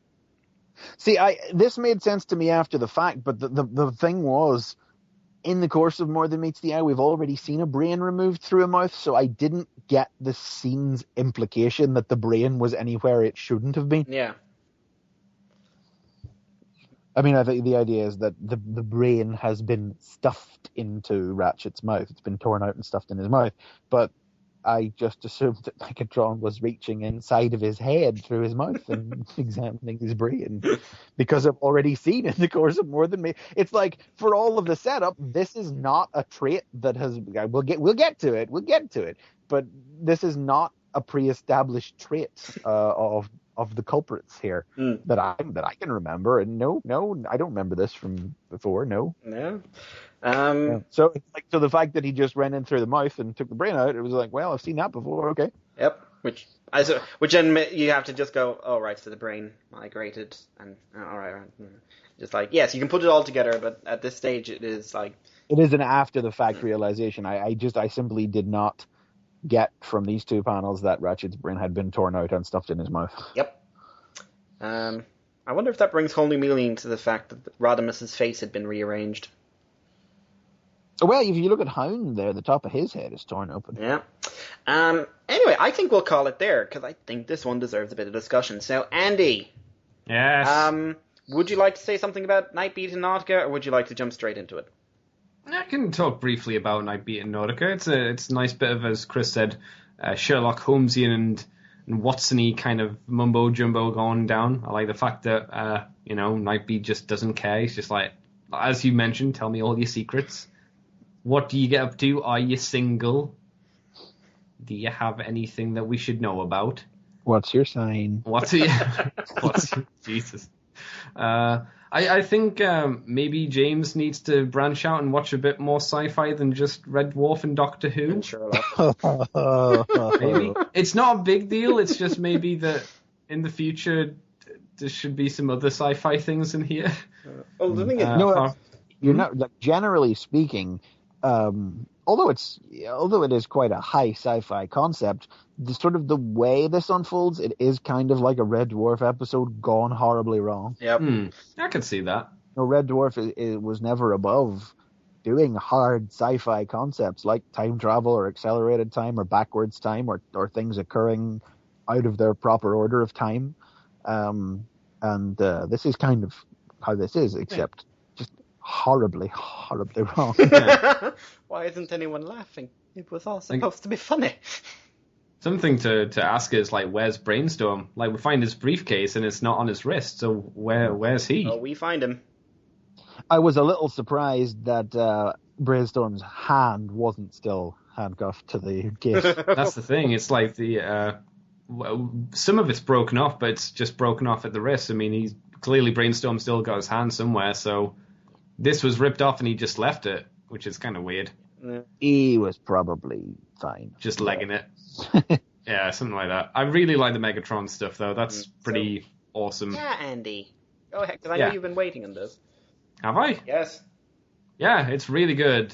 See, this made sense to me after the fact, but the thing was, in the course of More Than Meets the Eye, we've already seen a brain removed through a mouth, so I didn't get the scene's implication that the brain was anywhere it shouldn't have been. Yeah. I mean, I think the idea is that the brain has been stuffed into Ratchet's mouth. It's been torn out and stuffed in his mouth. But I just assumed that Megatron was reaching inside of his head through his mouth and examining his brain, because I've already seen in the course of More Than Me. It's like, for all of the setup, this is not a trait that has. We'll get to it. But this is not a pre-established trait of the culprits here that I can remember. And no, I don't remember this from before. No. Yeah. So the fact that he just ran in through the mouth and took the brain out, it was like, well, I've seen that before. Okay. Yep. Which then you have to just go, oh right, so the brain migrated, and all right. Just like, yes, you can put it all together, but at this stage it is like, it is an after the fact realization. I simply did not get from these 2 panels that Ratchet's brain had been torn out and stuffed in his mouth. Yep. I wonder if that brings whole new meaning to the fact that Rodimus's face had been rearranged. Well, if you look at Hound there, the top of his head is torn open. Yeah. Anyway, I think we'll call it there, because I think this one deserves a bit of discussion. So, Andy. Yes. would you like to say something about Nightbeat and Nautica, or would you like to jump straight into it? I can talk briefly about Nightbeat and Nautica. It's a nice bit of, as Chris said, Sherlock Holmesian and Watson-y kind of mumbo-jumbo going down. I like the fact that, Nightbeat just doesn't care. He's just like, as you mentioned, tell me all your secrets. What do you get up to? Are you single? Do you have anything that we should know about? What's your sign? Jesus. I think maybe James needs to branch out and watch a bit more sci-fi than just Red Dwarf and Doctor Who. And Sherlock. Maybe. It's not a big deal. It's just maybe that in the future there should be some other sci-fi things in here. Well, the thing is, you're not, like, generally speaking, although it is quite a high sci-fi concept, the way this unfolds, it is kind of like a Red Dwarf episode gone horribly wrong. Yep. I can see that. No, Red Dwarf it was never above doing hard sci-fi concepts like time travel or accelerated time or backwards time or things occurring out of their proper order of time. And this is kind of how this is, except just horribly, horribly wrong. Why isn't anyone laughing? It was all supposed to be funny. Something to ask is, like, where's Brainstorm? Like, we find his briefcase and it's not on his wrist, so where's he? Oh, we find him. I was a little surprised that Brainstorm's hand wasn't still handcuffed to the gate. That's the thing. It's like some of it's broken off, but it's just broken off at the wrist. I mean, he's clearly Brainstorm still got his hand somewhere, so this was ripped off and he just left it, which is kind of weird. He was probably fine. Just legging it. Yeah, something like that. I really like the Megatron stuff, though. That's pretty awesome. Yeah, Andy. Go ahead, because I know you've been waiting on this. Have I? Yes. Yeah, it's really good.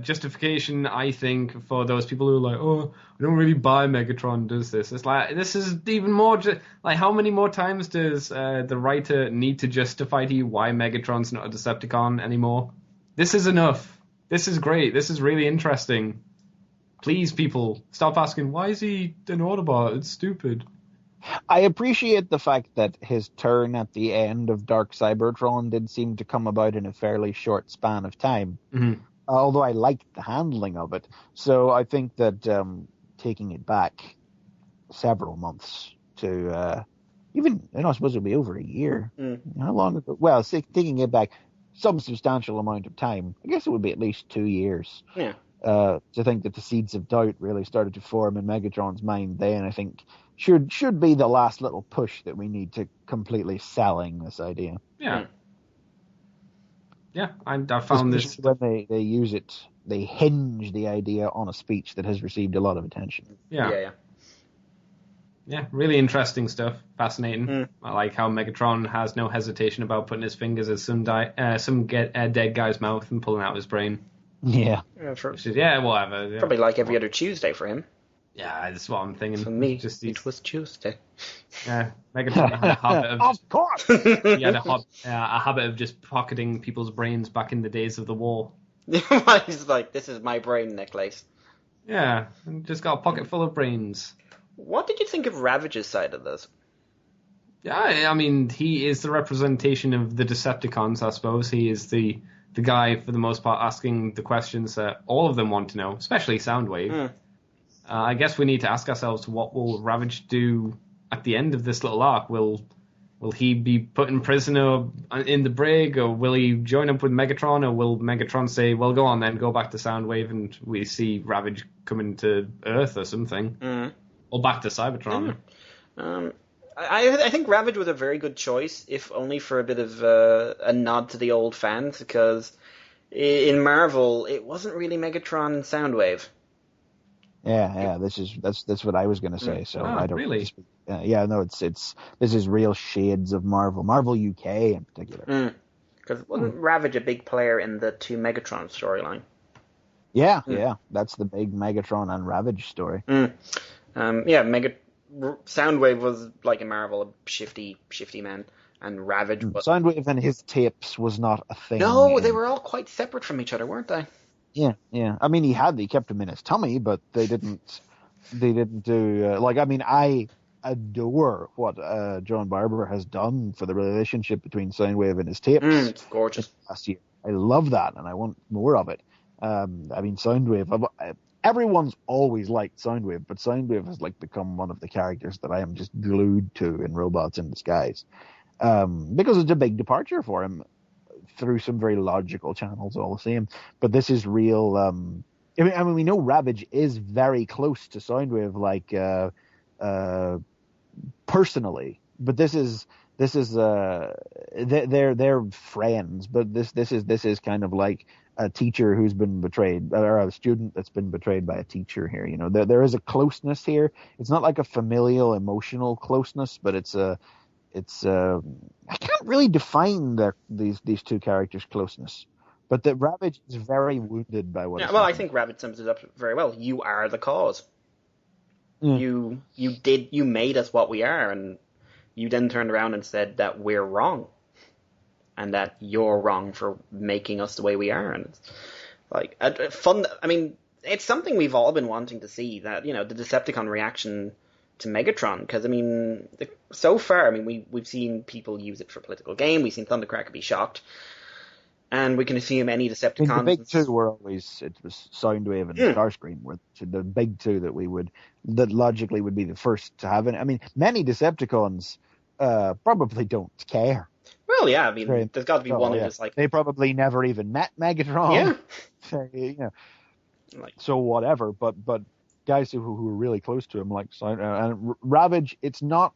Justification, I think, for those people who are like, oh, I don't really buy Megatron does this. It's like, this is even more, like, how many more times does the writer need to justify to you why Megatron's not a Decepticon anymore? This is enough. This is great. This is really interesting. Please, people, stop asking, why is he an Autobot? It's stupid. I appreciate the fact that his turn at the end of Dark Cybertron did seem to come about in a fairly short span of time, although I liked the handling of it. So I think that taking it back several months to I suppose it'll be over a year. How long ago? Well, taking it back some substantial amount of time. I guess it would be at least 2 years. Yeah. To think that the seeds of doubt really started to form in Megatron's mind then, I think should be the last little push that we need to completely selling this idea. Yeah. Yeah, I found this... When they use it, they hinge the idea on a speech that has received a lot of attention. Yeah, really interesting stuff. Fascinating. I like how Megatron has no hesitation about putting his fingers in some dead guy's mouth and pulling out his brain. Yeah. Whatever. Probably like every other Tuesday for him. Yeah, that's what I'm thinking. For me, it was Tuesday. Yeah, Megatron had a habit of... Of course! He had a habit of just pocketing people's brains back in the days of the war. He's like, this is my brain necklace. Yeah, and just got a pocket full of brains. What did you think of Ravage's side of this? Yeah, I mean, he is the representation of the Decepticons, I suppose. He is the guy, for the most part, asking the questions that all of them want to know, especially Soundwave. I guess we need to ask ourselves, what will Ravage do at the end of this little arc? Will he be put in prison or in the brig, or will he join up with Megatron, or will Megatron say, well, go on then, go back to Soundwave, and we see Ravage coming to Earth or something? Or back to Cybertron? I think Ravage was a very good choice, if only for a bit of a nod to the old fans, because in Marvel, it wasn't really Megatron and Soundwave. Yeah, that's what I was going to say. So I don't really. This is real shades of Marvel UK in particular. Because wasn't Ravage a big player in the 2 Megatron storyline? Yeah, that's the big Megatron and Ravage story. Soundwave was like a Marvel, a shifty man, and Ravage was... Soundwave and his tapes was not a thing. No, they were all quite separate from each other, weren't they? Yeah. I mean, he kept him in his tummy, but they didn't do... adore what John Barber has done for the relationship between Soundwave and his tapes. It's gorgeous. Last year. I love that, and I want more of it. I mean, Soundwave. Everyone's always liked Soundwave, but Soundwave has become one of the characters that I am just glued to in Robots in Disguise, because it's a big departure for him through some very logical channels, all the same. But this is real. I mean, we know Ravage is very close to Soundwave, personally, but this is they're friends, but this is kind of like a teacher who's been betrayed, or a student that's been betrayed by a teacher here. There is a closeness here. It's not like a familial, emotional closeness, but it's I can't really define these two characters' closeness. But that Ravage is very wounded by what. Yeah, well, I think Ravage sums it up very well. You are the cause. You made us what we are, and you then turned around and said that we're wrong, and that you're wrong for making us the way we are. And it's fun. I mean, it's something we've all been wanting to see. That the Decepticon reaction to Megatron, because I mean, so far, I mean, we've seen people use it for political gain. We've seen Thundercracker be shocked. And we can assume any Decepticons. The big two were always, it was Soundwave and Starscream were the big two that logically would be the first to have it. I mean, many Decepticons probably don't care. Well, yeah, I mean, there's got to be one who's they probably never even met Megatron. Yeah. So whatever, but guys who are really close to him, and Ravage is not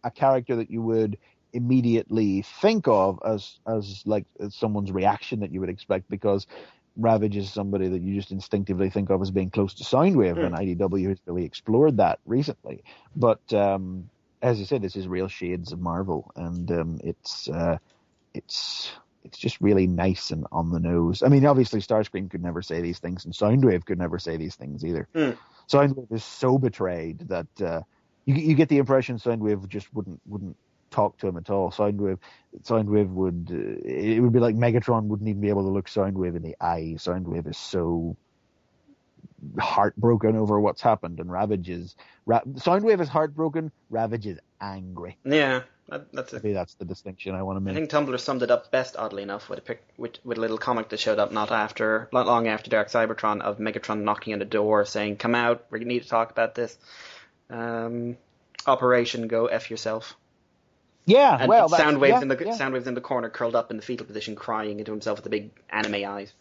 a character that you would immediately think of as someone's reaction that you would expect, because Ravage is somebody that you just instinctively think of as being close to Soundwave, and IDW has really explored that recently. But as I said, this is real shades of Marvel, and it's just really nice and on the nose. I mean, obviously Starscream could never say these things, and Soundwave could never say these things either. Soundwave is so betrayed that you get the impression Soundwave just wouldn't talk to him at all. Soundwave would it would be like Megatron wouldn't even be able to look Soundwave in the eye. Soundwave is so heartbroken over what's happened, and Soundwave is heartbroken. Ravage is angry. Yeah, maybe that's the distinction I want to make. I think Tumblr summed it up best, oddly enough, with a little comic that showed up not long after Dark Cybertron, of Megatron knocking on the door saying, "Come out, we need to talk about this. Operation Go F Yourself." Yeah, and well, Soundwave's in the corner, curled up in the fetal position, crying into himself with the big anime eyes.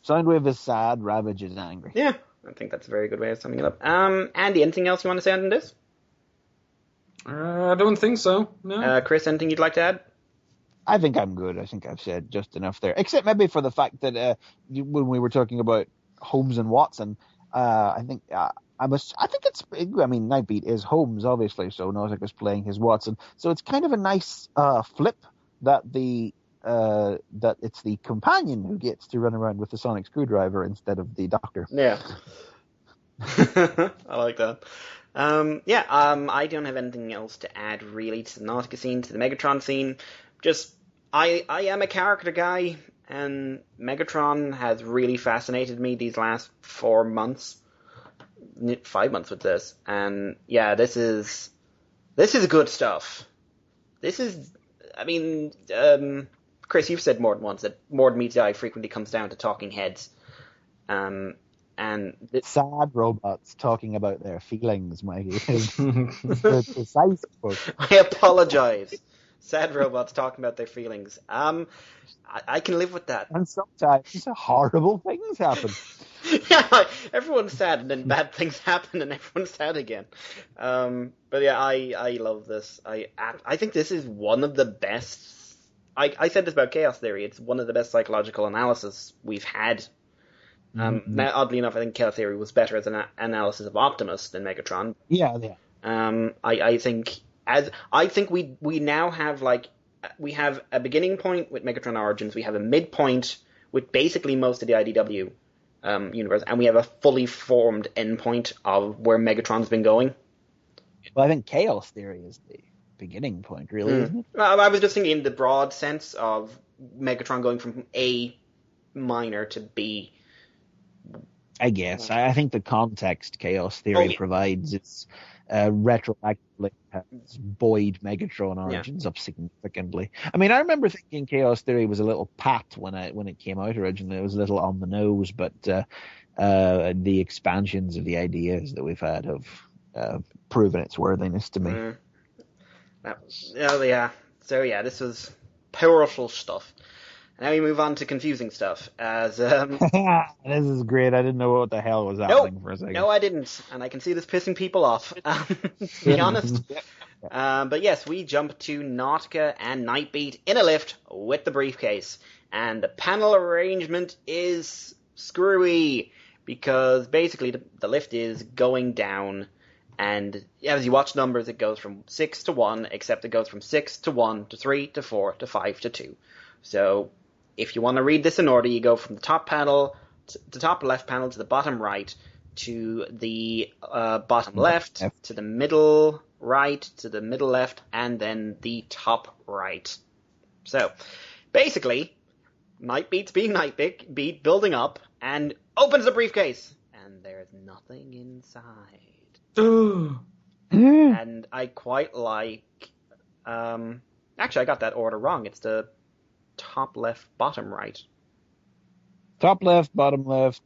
Soundwave is sad, Ravage is angry. Yeah, I think that's a very good way of summing it up. Andy, anything else you want to say on this? I don't think so. No. Chris, anything you'd like to add? I think I'm good. I think I've said just enough there, except maybe for the fact that when we were talking about Holmes and Watson, I think Nightbeat is Holmes, obviously, so Nozick was playing his Watson. So it's kind of a nice flip that that it's the companion who gets to run around with the sonic screwdriver instead of the Doctor. Yeah. I like that. I don't have anything else to add, really, to the Nautica scene, to the Megatron scene. Just, I am a character guy, and Megatron has really fascinated me these last 4 months. 5 months with this, and yeah, this is good stuff. This is, I mean, Chris, you've said more than once that Mord Meets the Eye frequently comes down to talking heads, and sad robots talking about their feelings, Maggie. The precise book. I apologize. Sad robots talking about their feelings. I can live with that. And sometimes horrible things happen. Yeah, everyone's sad, and then bad things happen, and everyone's sad again. But yeah, I love this. I think this is one of the best. I said this about Chaos Theory. It's one of the best psychological analysis we've had. Now, oddly enough, I think Chaos Theory was better as an analysis of Optimus than Megatron. Yeah. I think we now have we have a beginning point with Megatron Origins. We have a midpoint with basically most of the IDW universe, and we have a fully formed endpoint of where Megatron's been going. Well, I think Chaos Theory is the beginning point, really, isn't it? I was just thinking in the broad sense of Megatron going from A minor to B. I guess. I think the context Chaos Theory provides, it's retroactively has buoyed Megatron Origins up significantly. I mean, I remember thinking Chaos Theory was a little pat when it came out originally. It was a little on the nose, but the expansions of the ideas that we've had have proven its worthiness to me. So yeah, this was powerful stuff. Now we move on to confusing stuff. As This is great. I didn't know what the hell was happening for a second. No, I didn't, and I can see this pissing people off. To be honest. But yes, we jump to Nautica and Nightbeat in a lift with the briefcase, and the panel arrangement is screwy because basically the lift is going down. And as you watch numbers, it goes from 6 to 1, except it goes from 6 to 1 to 3 to 4 to 5 to 2. So if you want to read this in order, you go from the top panel, the top left panel to the bottom right, to the bottom left, to the middle right, to the middle left, and then the top right. So basically, Nightbeat's being Nightbeat, building up, and opens the briefcase, and there's nothing inside. And I quite like... actually, I got that order wrong. It's the top left, bottom right. Top left, bottom left,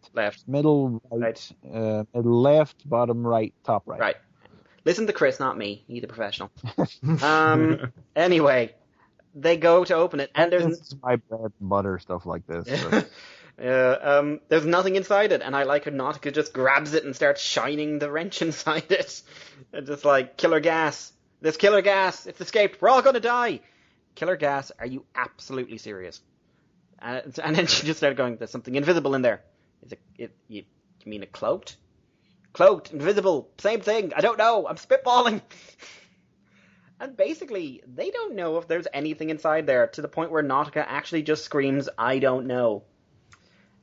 middle right. Middle left, bottom right, top right. Right. Listen to Chris, not me. He's a professional. Anyway, they go to open it, and there's my bread and butter stuff like this. So. There's nothing inside it, and I like how Nautica just grabs it and starts shining the wrench inside it. And just like, killer gas. There's killer gas. It's escaped. We're all going to die. Killer gas. Are you absolutely serious? And then she just started going, there's something invisible in there. You mean a cloaked? Cloaked, invisible, same thing. I don't know. I'm spitballing. And basically, they don't know if there's anything inside there, to the point where Nautica actually just screams, I don't know.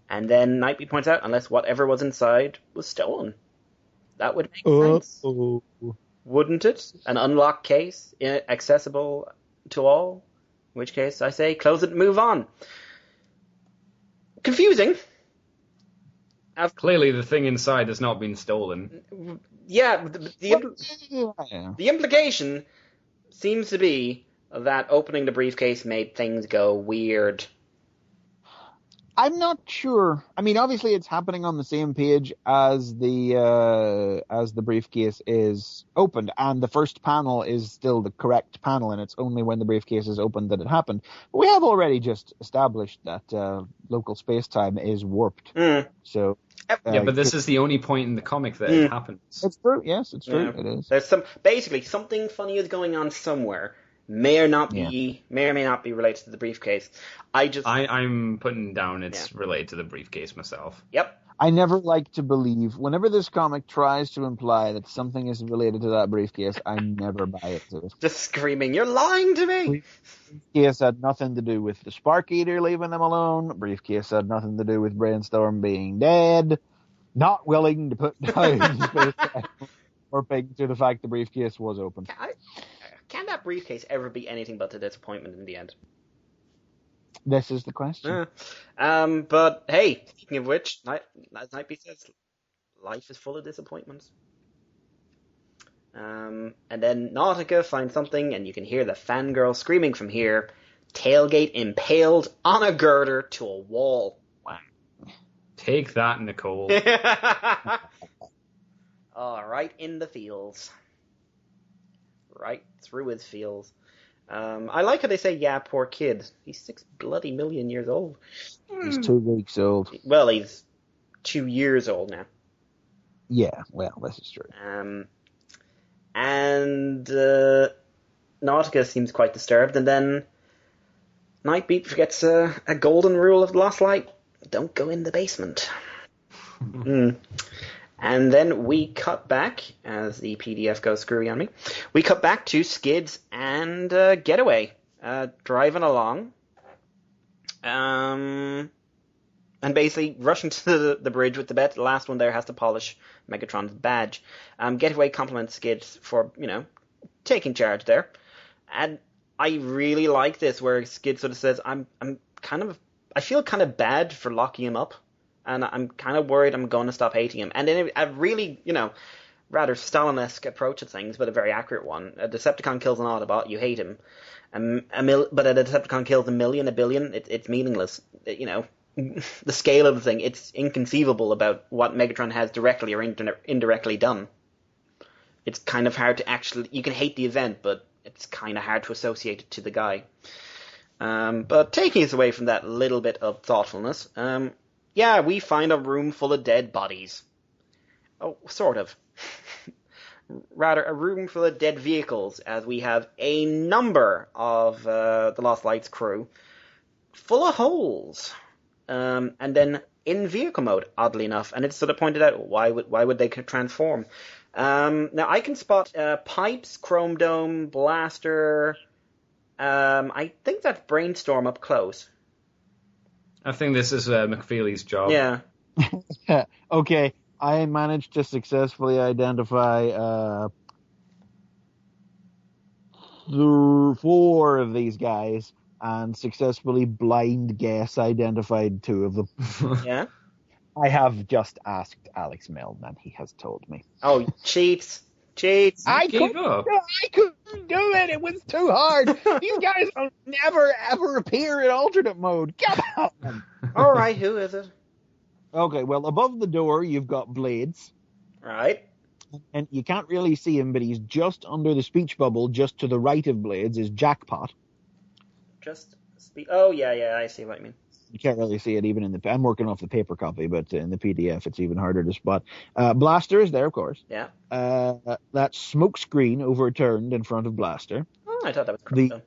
And then Nightbeat points out, unless whatever was inside was stolen. That would make sense. Wouldn't it? An unlocked case, accessible to all? In which case, I say, close it and move on. Confusing. Clearly the thing inside has not been stolen. Yeah, the implication seems to be that opening the briefcase made things go weird. I'm not sure. I mean, obviously it's happening on the same page as the briefcase is opened, and the first panel is still the correct panel, and it's only when the briefcase is opened that it happened. But we have already just established that local space-time is warped. So but this is the only point in the comic that it happens. It's true. Yes, it's true. It is. There's something funny is going on somewhere. May or may not be related to the briefcase. I'm putting down it's related to the briefcase myself. Yep. I never like to believe, whenever this comic tries to imply that something is related to that briefcase, I never buy it to it. Just screaming, you're lying to me! Briefcase had nothing to do with the Spark Eater leaving them alone. Briefcase had nothing to do with Brainstorm being dead. Not willing to put down space or pig to the fact the briefcase was open. Can that briefcase ever be anything but a disappointment in the end? This is the question. But hey, speaking of which, as Nightbeat says, life is full of disappointments. And then Nautica finds something, and you can hear the fangirl screaming from here, tailgate impaled on a girder to a wall. Wow. Take that, Nicole. Right in the feels. Right through his feels. I like how they say, yeah, poor kid. He's 6 bloody million years old. He's 2 weeks old. Well, he's 2 years old now. Yeah, well, this is true. And Nautica seems quite disturbed, and then Nightbeat forgets a golden rule of the Lost Light. Don't go in the basement. And then we cut back, as the PDF goes screwy on me, we cut back to Skids and Getaway driving along. And basically rushing to the bridge with the bet. The last one there has to polish Megatron's badge. Getaway compliments Skids for, taking charge there. And I really like this, where Skids sort of says, I feel kind of bad for locking him up. And I'm kind of worried I'm going to stop hating him. And then I really, rather Stalin-esque approach at things, but a very accurate one. A Decepticon kills an Autobot, you hate him. But a Decepticon kills a million, a billion, it's meaningless. The scale of the thing, it's inconceivable about what Megatron has directly or indirectly done. It's kind of hard to actually... You can hate the event, but it's kind of hard to associate it to the guy. But taking us away from that little bit of thoughtfulness, we find a room full of dead bodies. Oh, sort of. Rather, a room full of dead vehicles, as we have a number of the Lost Lights crew full of holes. And then in vehicle mode, oddly enough. And it's sort of pointed out, why would they transform? Now, I can spot Pipes, Chrome Dome, Blaster. I think that's Brainstorm up close. I think this is McFeely's job. Yeah. Okay, I managed to successfully identify 4 of these guys and successfully blind guess identified 2 of them. Yeah? I have just asked Alex Milne, and he has told me. Oh, cheats. I couldn't do it. It was too hard. These guys will never, ever appear in alternate mode. Come on. All right, who is it? Okay, well, above the door, you've got Blades. Right. And you can't really see him, but he's just under the speech bubble, just to the right of Blades, is Jackpot. Oh, yeah, I see what you mean. You can't really see it even in the... I'm working off the paper copy, but in the PDF, it's even harder to spot. Blaster is there, of course. Yeah. That smoke screen overturned in front of Blaster. Oh, I thought that was correct.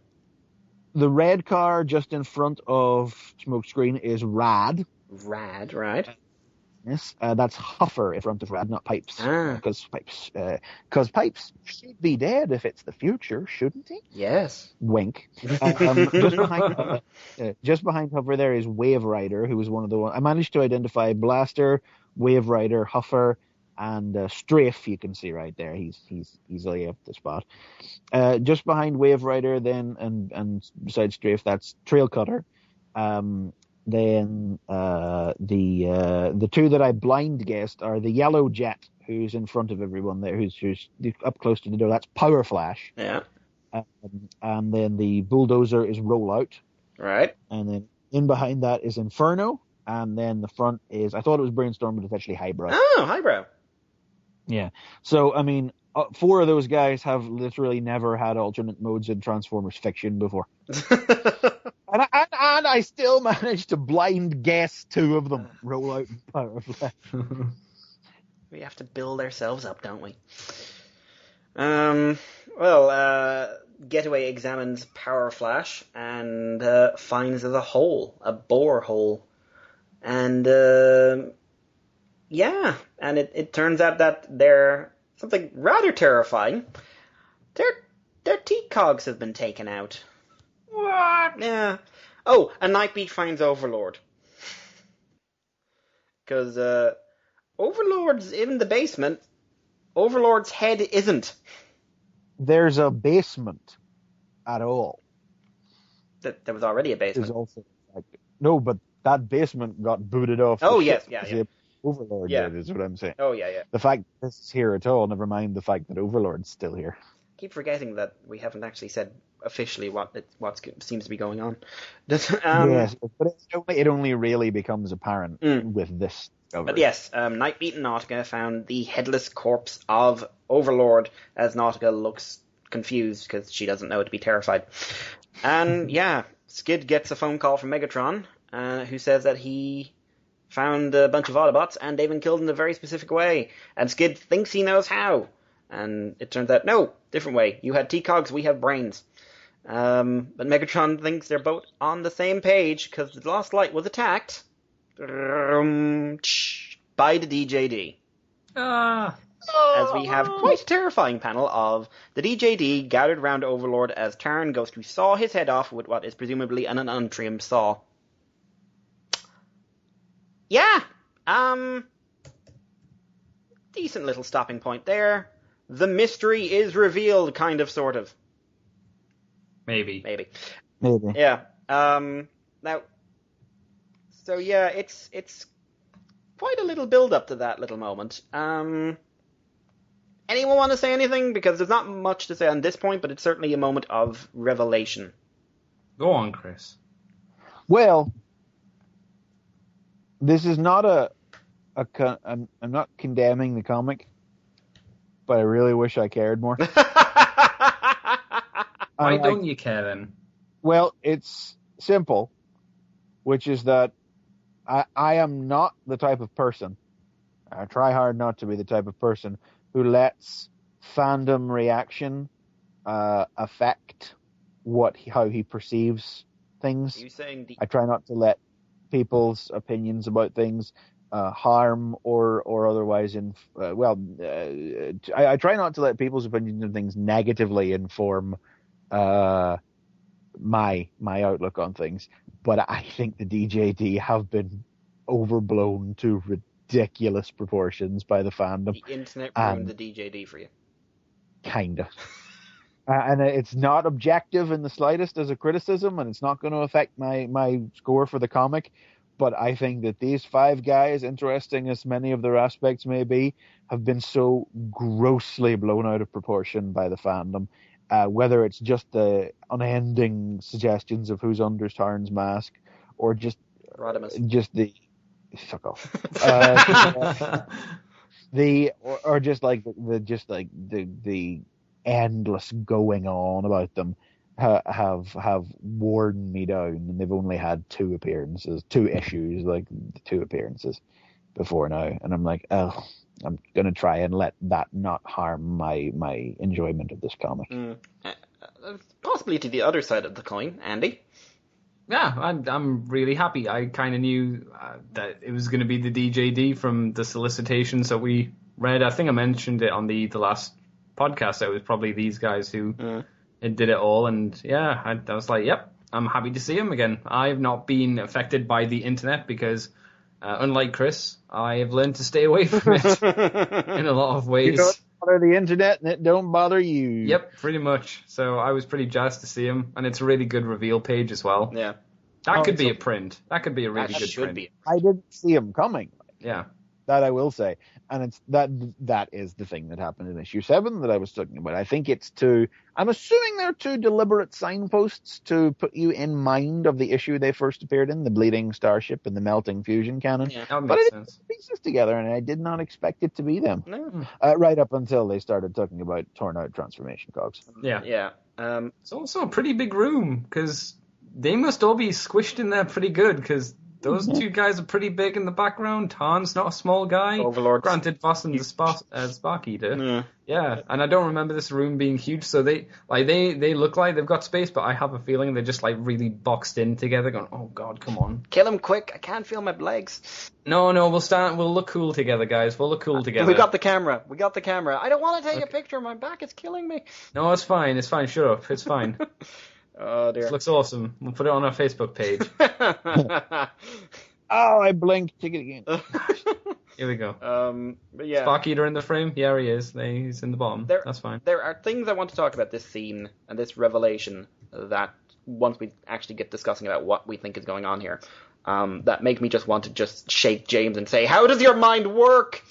The red car just in front of smoke screen is Rad. Rad, right. Yes, that's Huffer in front of Rad, not Pipes. Because Pipes should be dead if it's the future, shouldn't he? Yes. Wink. Just behind Huffer there is Wave Rider, who was one of the ones. I managed to identify Blaster, Wave Rider, Huffer, and Strafe. You can see right there. He's easily up the spot. Just behind Wave Rider, then, and besides Strafe, that's Trail Cutter. Then the 2 that I blind guessed are the Yellow Jet, who's in front of everyone there, who's up close to the door. That's Power Flash. Yeah. And then the Bulldozer is Rollout. Right. And then in behind that is Inferno. And then the front is, I thought it was Brainstorm, but it's actually Highbrow. Oh, Highbrow. Yeah. So, I mean, 4 of those guys have literally never had alternate modes in Transformers fiction before. And I still managed to blind guess 2 of them. Rollout and Power Flash. We have to build ourselves up, don't we? Getaway examines Power Flash and finds there's a hole, a bore hole. And, and it turns out that they're something rather terrifying. Their T-cogs have been taken out. What? Yeah. Oh, and Nightbeat finds Overlord. Because Overlord's in the basement. Overlord's head isn't. There's a basement at all. There was already a basement. There's also no, but that basement got booted off. Oh, yes, yeah. Overlord did, is what I'm saying. Oh, yeah. The fact that this is here at all, never mind the fact that Overlord's still here. I keep forgetting that we haven't actually said officially what seems to be going on. Yes, but it only really becomes apparent with this discovery. But yes, Nightbeat and Nautica found the headless corpse of Overlord as Nautica looks confused because she doesn't know to be terrified. And Skid gets a phone call from Megatron who says that he found a bunch of Autobots and they've been killed in a very specific way. And Skid thinks he knows how. And it turns out, no, different way. You had T-cogs, we have brains. But Megatron thinks they're both on the same page because the Lost Light was attacked by the DJD. As we have quite a terrifying panel of the DJD gathered around Overlord as Tarn goes to saw his head off with what is presumably an untrimmed saw. Yeah, decent little stopping point there. The mystery is revealed, kind of, sort of. Maybe. Yeah. Now, so yeah, it's quite a little build up to that little moment. Anyone want to say anything? Because there's not much to say on this point, but it's certainly a moment of revelation. Go on, Chris. Well, this is not I'm not condemning the comic, but I really wish I cared more. Why don't you care then? Well, it's simple, which is that I am not the type of person, I try hard not to be the type of person who lets fandom reaction affect how he perceives things. Are you saying I try not to let people's opinions about things harm or otherwise I try not to let people's opinions of things negatively inform my outlook on things, but I think the DJD have been overblown to ridiculous proportions by the fandom. The internet ruined the DJD for you. Kinda. And it's not objective in the slightest as a criticism, and it's not going to affect my score for the comic. But I think that these 5 guys, interesting as many of their aspects may be, have been so grossly blown out of proportion by the fandom. Whether it's just the unending suggestions of who's under Tarn's mask, or just the fuck off, the endless going on about them have worn me down, and they've only had 2 issues, like 2 appearances before now, and I'm like, oh, I'm gonna try and let that not harm my enjoyment of this comic. Possibly to the other side of the coin, Andy. Yeah, I'm really happy. I kind of knew that it was going to be the DJD from the solicitations that we read. I think I mentioned it on the last podcast. It was probably these guys who did it all, and yeah, I was like, yep, I'm happy to see him again. I've not been affected by the internet because, unlike Chris, I have learned to stay away from it in a lot of ways. You don't bother the internet, and it don't bother you. Yep, pretty much. So I was pretty jazzed to see him, and it's a really good reveal page as well. Yeah, that could be a print. That could be a really good print. I didn't see him coming. Yeah. That I will say, and it's that is the thing that happened in issue 7 that I was talking about. I think I'm assuming they're 2 deliberate signposts to put you in mind of the issue they first appeared in, the Bleeding Starship and the Melting Fusion Cannon. Yeah, that but makes I didn't sense. put pieces together, and I did not expect it to be them. No. Right up until they started talking about torn out transformation cogs. Yeah. Yeah. It's also a pretty big room because they must all be squished in there pretty good because those 2 guys are pretty big in the background. Tarn's not a small guy. Overlord. Granted, Vosson's a Spark Eater. Yeah, and I don't remember this room being huge, so they look like they've got space, but I have a feeling they're just like really boxed in together going, oh god, come on. Kill him quick, I can't feel my legs. No, we'll look cool together, guys. We'll look cool together. We got the camera. I don't want to take a picture, my back is killing me. No, it's fine, shut up, it's fine. Oh dear. This looks awesome. We'll put it on our Facebook page. Oh, I blinked. Take it again. Here we go. But yeah. Spark Eater in the frame? Yeah, he is. He's in the bottom. That's fine. There are things I want to talk about this scene and this revelation that once we actually get discussing about what we think is going on here, that make me just want to just shake James and say, how does your mind work?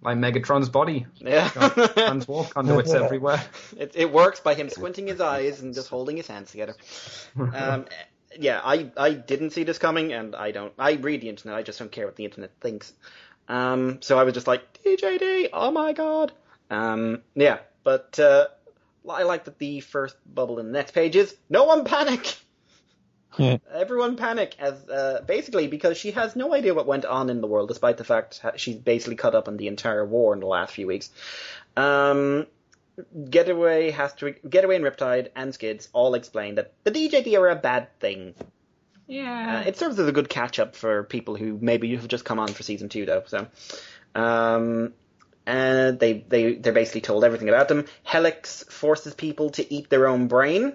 Like Megatron's body. Yeah. Transwarp conduits everywhere. It works by him squinting his eyes and just holding his hands together. Yeah, I didn't see this coming, and I read the internet, I just don't care what the internet thinks. So I was just like, DJD, oh my god. Yeah, but I like that the first bubble in the next page is, no one panic! Everyone panic, as basically because she has no idea what went on in the world, despite the fact she's basically caught up on the entire war in the last few weeks. Getaway and Riptide and Skids all explain that the DJD are a bad thing. Yeah. It serves as a good catch-up for people who maybe have just come on for Season 2, though. So, and they're basically told everything about them. Helix forces people to eat their own brain.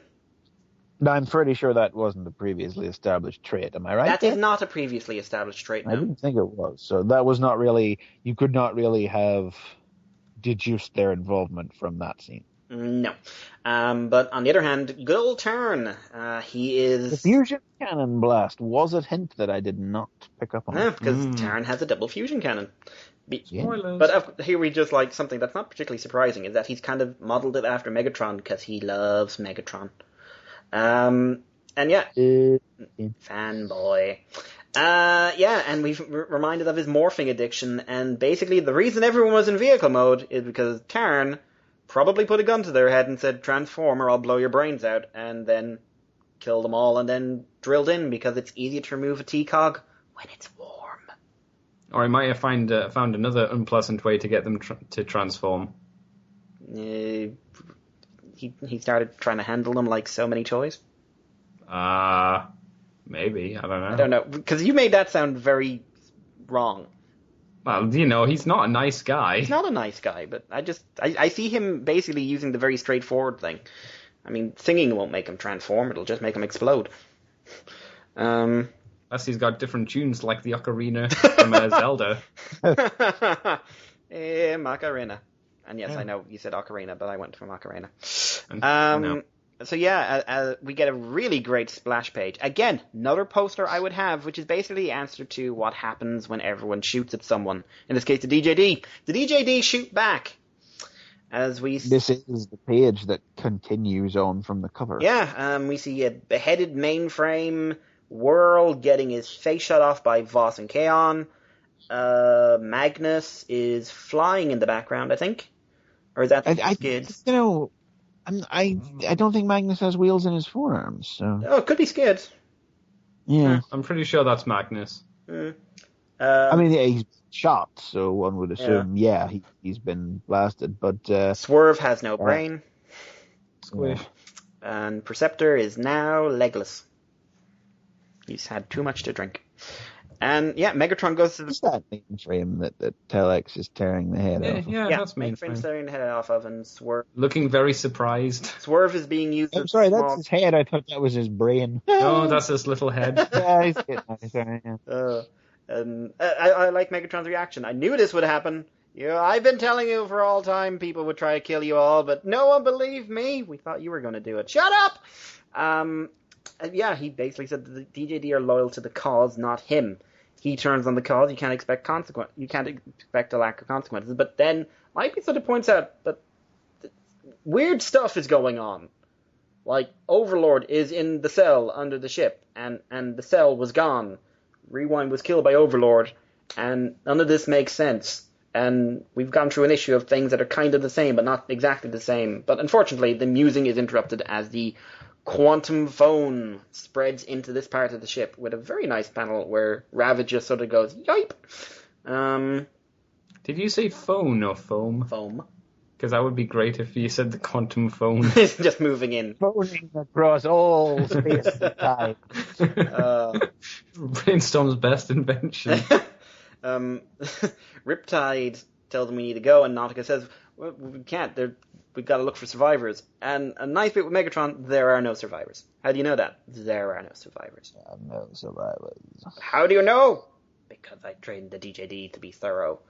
I'm pretty sure that wasn't a previously established trait. Am I right? That is not a previously established trait, no. I didn't think it was. So that was not really... You could not really have deduced their involvement from that scene. No. But on the other hand, good old Tarn. He is... The fusion cannon blast was a hint that I did not pick up on. Yeah, because Tarn has a double fusion cannon. Spoilers. But here we just like something that's not particularly surprising is that he's kind of modeled it after Megatron because he loves Megatron. And yeah, fanboy. Yeah, and we've reminded of his morphing addiction, and basically the reason everyone was in vehicle mode is because Tarn probably put a gun to their head and said, transform or I'll blow your brains out, and then killed them all and then drilled in because it's easier to remove a T-cog when it's warm. Or he might have found another unpleasant way to get them to transform. He started trying to handle them like so many toys. Maybe, I don't know. I don't know, because you made that sound very wrong. Well, he's not a nice guy. He's not a nice guy, but I see him basically using the very straightforward thing. I mean, singing won't make him transform, it'll just make him explode. Unless he's got different tunes like the ocarina from Zelda. Macarena. And yes, yeah. I know you said ocarina, but I went for Macarena. No. So yeah, we get a really great splash page. Again, another poster I would have, which is basically the answer to what happens when everyone shoots at someone. In this case, the DJD. The DJD shoot back. This is the page that continues on from the cover. Yeah, we see a beheaded mainframe, World getting his face shot off by Voss and Kaon. Magnus is flying in the background, I think. Or is that Skids? I don't think Magnus has wheels in his forearms, so... Oh, it could be Skids. Yeah. I'm pretty sure that's Magnus. I mean, he's shot, so one would assume, he's been blasted, but... Swerve has no brain. Squish. And Perceptor is now legless. He's had too much to drink. And yeah, Megatron goes to the... What's that mainframe that Telex is tearing the head off of? Yeah, that's mainframe. Tearing the head off of, and Swerve... Looking very surprised. Swerve is being used... I'm sorry, that's his head. I thought that was his brain. No, that's his little head. Yeah, he's getting sorry, yeah. I like Megatron's reaction. I knew this would happen. I've been telling you for all time people would try to kill you all, but no one believed me. We thought you were going to do it. Shut up! Yeah, he basically said that the DJD are loyal to the cause, not him. He turns on the cause. You can't expect a lack of consequences. But then, my episode points out that weird stuff is going on. Like, Overlord is in the cell under the ship, and the cell was gone. Rewind was killed by Overlord, and none of this makes sense. And we've gone through an issue of things that are kind of the same, but not exactly the same. But unfortunately, the musing is interrupted as the quantum phone spreads into this part of the ship with a very nice panel where Ravage just sort of goes, yipe! Did you say phone or foam? Foam. Because that would be great if you said the quantum phone. It's just moving in. Phoning across all space and time. Brainstorm's best invention. Riptide tells them we need to go, and Nautica says, well, we can't. We've got to look for survivors. And a nice bit with Megatron, there are no survivors. How do you know that? There are no survivors. No survivors. How do you know? Because I trained the DJD to be thorough.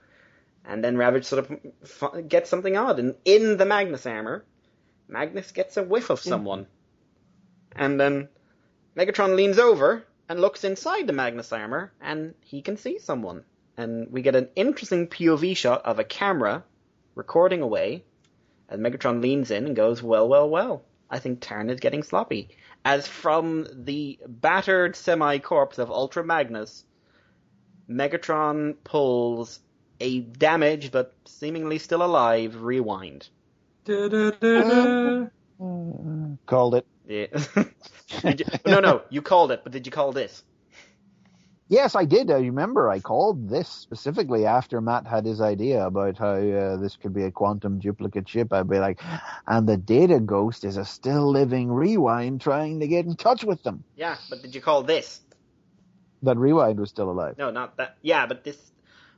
And then Ravage sort of gets something odd. And in the Magnus armor, Magnus gets a whiff of someone. And then Megatron leans over and looks inside the Magnus armor, and he can see someone. And we get an interesting POV shot of a camera recording away, as Megatron leans in and goes, well, well, well, I think Tarn is getting sloppy. As from the battered semi-corpse of Ultra Magnus, Megatron pulls a damaged but seemingly still alive Rewind. Called it. Yeah. No, you called it, but did you call this? Yes, I did. I remember I called this specifically after Matt had his idea about how this could be a quantum duplicate ship. I'd be like, and the data ghost is a still living Rewind trying to get in touch with them. Yeah, but did you call this? That Rewind was still alive. No, not that. Yeah, but this...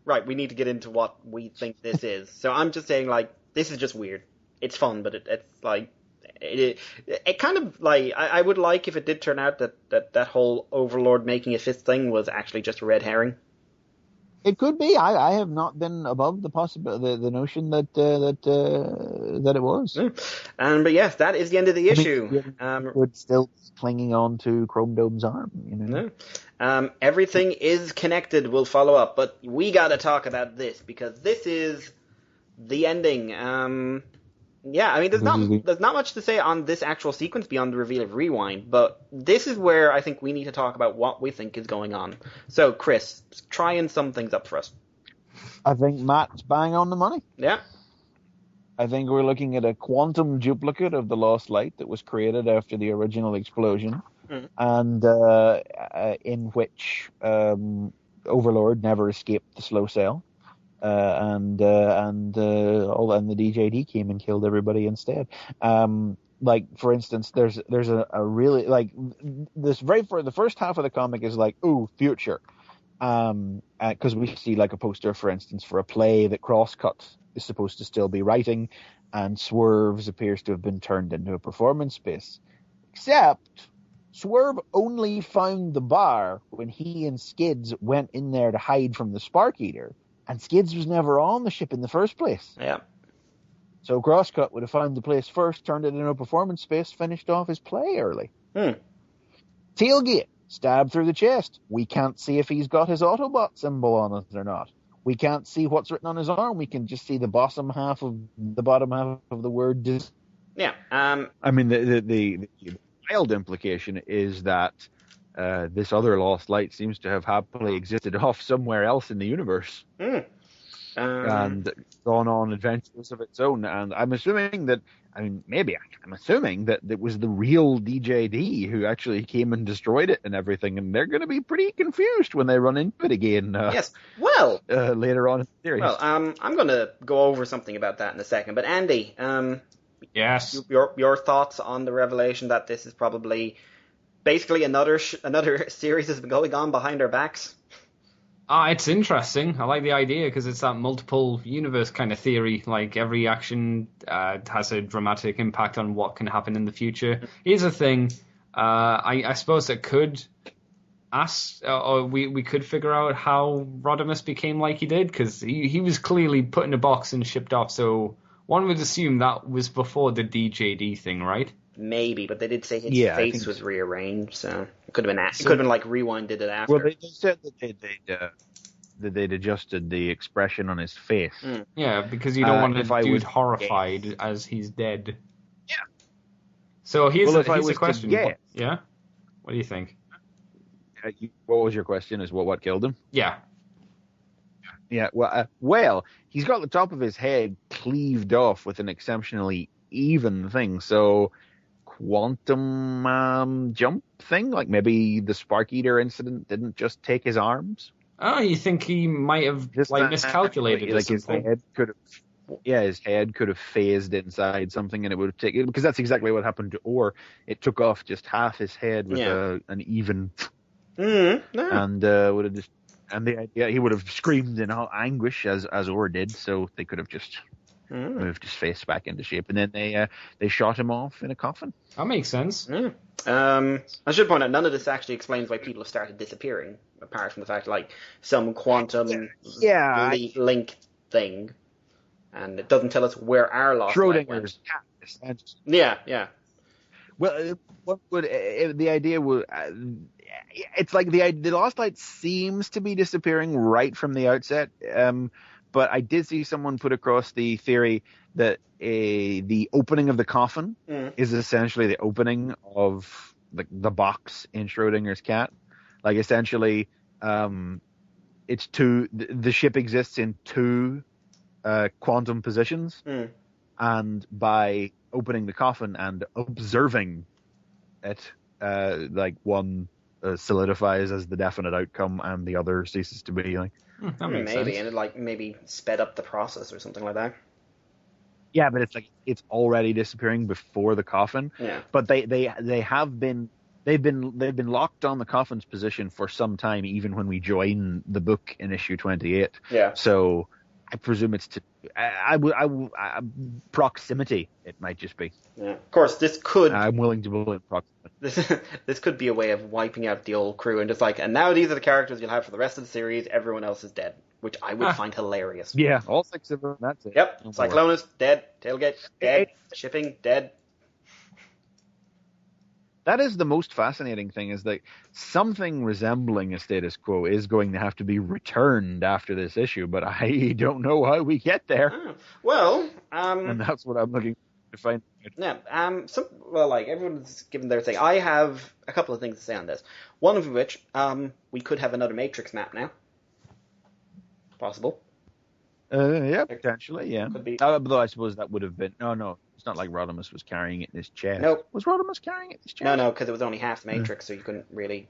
Right, we need to get into what we think this is. So I'm just saying, like, this is just weird. It's fun, but it's like... It kind of, like, I would like if it did turn out that whole Overlord making a fist thing was actually just a red herring. It could be. I have not been above the possibility, the notion that it was. But yes, that is the end of the issue. Would still be clinging on to Chrome Dome's arm, you know. Everything is connected. We'll follow up, but we got to talk about this because this is the ending. Yeah, I mean, there's not much to say on this actual sequence beyond the reveal of Rewind, but this is where I think we need to talk about what we think is going on. So, Chris, try and sum things up for us. I think Matt's bang on the money. Yeah. I think we're looking at a quantum duplicate of the Lost Light that was created after the original explosion, and in which Overlord never escaped the slow cell. And the DJD came and killed everybody instead. Like, for instance, there's a really, like, the first half of the comic is like, ooh, future. Because we see, like, a poster, for instance, for a play that Crosscut is supposed to still be writing, and Swerves appears to have been turned into a performance space. Except Swerve only found the bar when he and Skids went in there to hide from the Spark Eater. And Skids was never on the ship in the first place. Yeah. So Crosscut would have found the place first, turned it into a performance space, finished off his play early. Tailgate, stabbed through the chest. We can't see if he's got his Autobot symbol on it or not. We can't see what's written on his arm. We can just see the bottom half of the word. Yeah. I mean, the wild implication is that this other Lost Light seems to have happily existed off somewhere else in the universe and gone on adventures of its own. And I'm assuming that, I'm assuming that it was the real DJD who actually came and destroyed it and everything. And they're going to be pretty confused when they run into it again. Yes. Well, later on in the series. Well, I'm going to go over something about that in a second. But Andy, yes, your thoughts on the revelation that this is probably basically another series has been going on behind our backs? It's interesting. I like the idea because it's that multiple universe kind of theory. Like every action has a dramatic impact on what can happen in the future. Here's the thing. I suppose that could ask, or we could figure out how Rodimus became like he did, because he was clearly put in a box and shipped off. So one would assume that was before the DJD thing, right? Maybe, but they did say his face was rearranged, so it could have been. It could have been like Rewind did it after. Well, they said that they'd adjusted the expression on his face. Yeah, because you don't want a dude horrified as he's dead. Yeah. So here's a question. Yeah. What do you think? What was your question? Is what killed him? Yeah. Yeah. Well, he's got the top of his head cleaved off with an exceptionally even thing. So. Quantum jump thing? Like maybe the Spark Eater incident didn't just take his arms? Oh, you think he might have miscalculated? Like his head could have, his head could have phased inside something, and it would have taken, because that's exactly what happened to Orr. It took off just half his head with an even, and would have just, and the idea he would have screamed in anguish as Orr did. So they could have just. Moved his face back into shape, and then they shot him off in a coffin. That makes sense. I should point out, none of this actually explains why people have started disappearing, apart from the fact like some quantum link thing, and it doesn't tell us where our Lost Light went. Schrodinger's cat. Yeah. Well, what would the idea would? It's like the Lost Light seems to be disappearing right from the outset. But I did see someone put across the theory that the opening of the coffin is essentially the opening of the box in Schrodinger's cat. Like essentially, it's the ship exists in two quantum positions, and by opening the coffin and observing it, like one solidifies as the definite outcome, and the other ceases to be. Like. That makes maybe, sense. and it maybe sped up the process or something like that. Yeah, but it's already disappearing before the coffin. Yeah. But they've been locked on the coffin's position for some time, even when we join the book in issue 28. Yeah. So I presume it's to proximity. It might just be. Yeah. Of course, this could. I'm willing to believe proximity. This could be a way of wiping out the old crew and just like, and now these are the characters you'll have for the rest of the series. Everyone else is dead, which I would find hilarious. Yeah, all 6 of them. That's it. Yep. No more. Cyclonus dead. Tailgate dead. Shipping dead. That is the most fascinating thing, is that something resembling a status quo is going to have to be returned after this issue, but I don't know how we get there. Oh. Well, and that's what I'm looking to find. Yeah, like everyone's given their thing. I have a couple of things to say on this. One of which, we could have another Matrix map now. Possible. Yeah, potentially, yeah. Could be. Although I suppose that would have been... No, it's not like Rodimus was carrying it in his chest. Nope. Was Rodimus carrying it in his chest? No, because it was only half the Matrix, so you couldn't really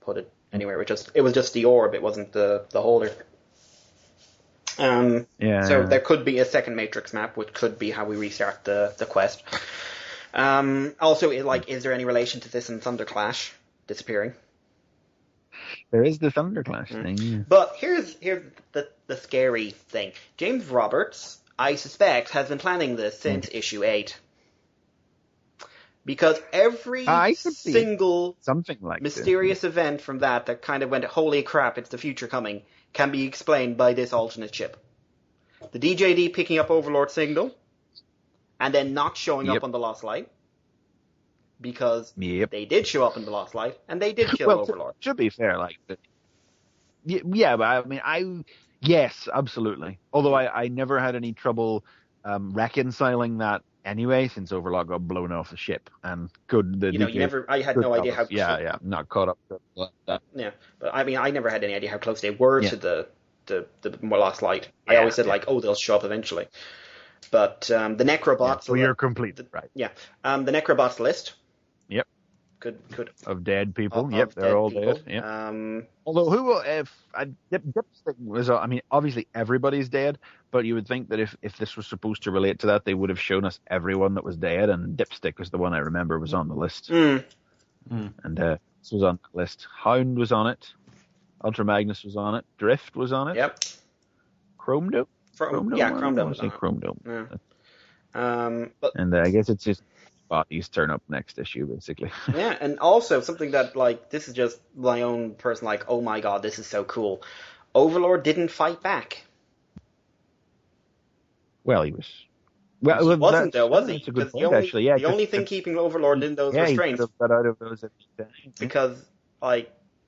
put it anywhere. It was just the orb, it wasn't the holder. So there could be a second Matrix map, which could be how we restart the quest. Also, is there any relation to this and Thunderclash disappearing? There is the Thunderclash thing. Yeah. But here's the scary thing. James Roberts, I suspect, has been planning this since issue 8. Because every single something like mysterious event from that kind of went, holy crap, it's the future coming, can be explained by this alternate chip. The DJD picking up Overlord signal, and then not showing up on the Lost Light. Because they did show up in the Lost Light, and they did kill Overlord. To be fair, but I mean, yes, absolutely. Although I never had any trouble reconciling that anyway, since Overlord got blown off the ship, and I had no idea how. Not caught up like that. Yeah, but I mean, I never had any idea how close they were to the Lost Light. I always said they'll show up eventually. But the Necrobots. So you're complete, right? Yeah, the Necrobots list. Yep. Could of dead people. They're all dead. Yeah. Although Dipstick was, I mean, obviously everybody's dead, but you would think that if this was supposed to relate to that, they would have shown us everyone that was dead, and Dipstick was the one I remember was on the list. And this was on the list. Hound was on it. Ultra Magnus was on it. Drift was on it. Yep. Chrome Dome. Chrome Dome was on it. Chrome Dome. Yeah. And I guess it's just bodies turn up next issue, basically. Yeah, and also something that, this is just my own person, oh my god, this is so cool. Overlord didn't fight back. Well, he was... Well, he wasn't, though, was he? That's a good point, actually. Yeah, the only thing keeping Overlord in those restraints... he could have got out of those at the time. Because,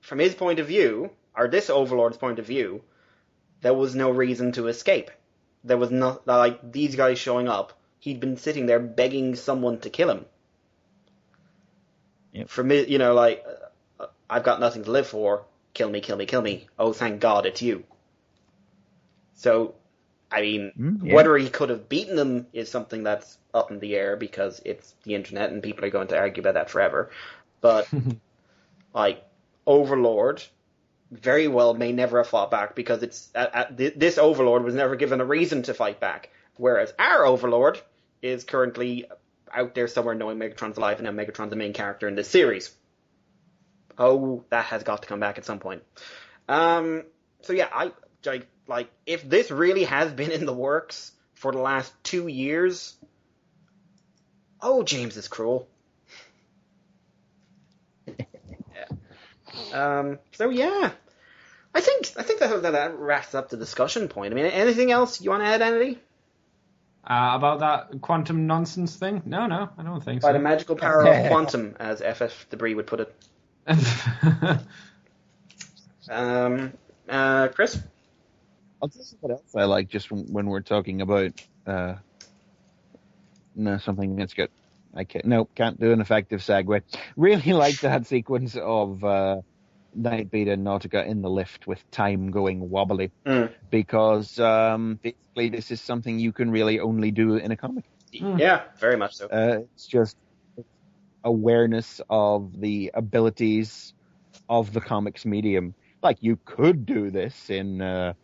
from his point of view, or this Overlord's point of view, there was no reason to escape. There was not, these guys showing up, he'd been sitting there begging someone to kill him. Yep. For me, I've got nothing to live for. Kill me, kill me, kill me. Oh, thank God, it's you. So, I mean, whether he could have beaten them is something that's up in the air because it's the internet and people are going to argue about that forever. But, Overlord very well may never have fought back because this Overlord was never given a reason to fight back. Whereas our Overlord is currently out there somewhere knowing Megatron's alive and now Megatron's the main character in this series. Oh, that has got to come back at some point. So yeah, if this really has been in the works for the last 2 years, James is cruel. So yeah, I think that wraps up the discussion point. I mean, anything else you want to add, Andy? About that quantum nonsense thing? No, I don't think so. By the magical power of quantum, as FF Debris would put it. Chris? I'll tell you what else I like just when we're talking about something that's good. Can't do an effective segue. Really like that sequence of Nightbeat and Nautica in the lift with time going wobbly because basically this is something you can really only do in a comic. Yeah, very much so. It's just awareness of the abilities of the comics medium. You could do this in a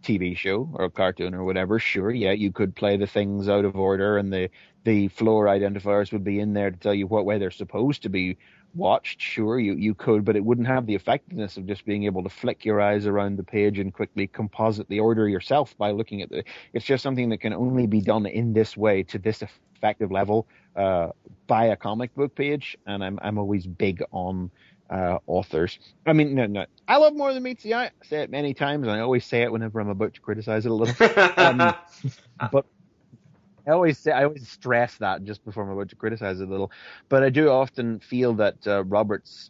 TV show or a cartoon or whatever. Sure, yeah, you could play the things out of order and the floor identifiers would be in there to tell you what way they're supposed to be watched, sure, you could, but it wouldn't have the effectiveness of just being able to flick your eyes around the page and quickly composite the order yourself by looking at it's just something that can only be done in this way to this effective level by a comic book page, and I'm always big on authors. I mean, no, I love More Than Meets the Eye. I say it many times, and I always say it whenever I'm about to criticize it a little. But I always stress that just before I'm about to criticize it a little. But I do often feel that Roberts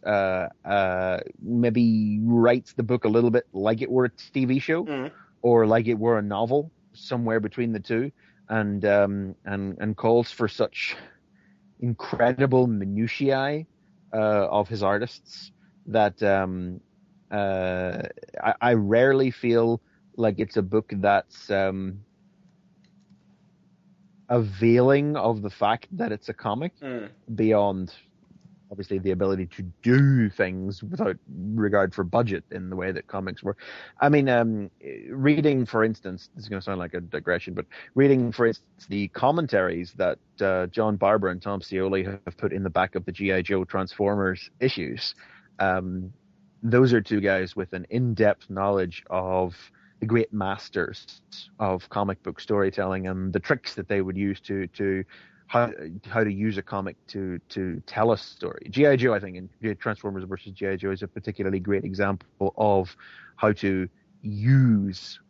maybe writes the book a little bit like it were a TV show or like it were a novel, somewhere between the two, and calls for such incredible minutiae of his artists that I rarely feel like it's a book that's availing of the fact that it's a comic beyond obviously the ability to do things without regard for budget in the way that comics were. I mean, reading, for instance, this is going to sound like a digression, but reading, for instance, the commentaries that John Barber and Tom Scioli have put in the back of the G.I. Joe Transformers issues, those are two guys with an in-depth knowledge of the great masters of comic book storytelling and the tricks that they would use to how to use a comic to tell a story. G.I. Joe, I think, in Transformers versus G.I. Joe is a particularly great example of how to use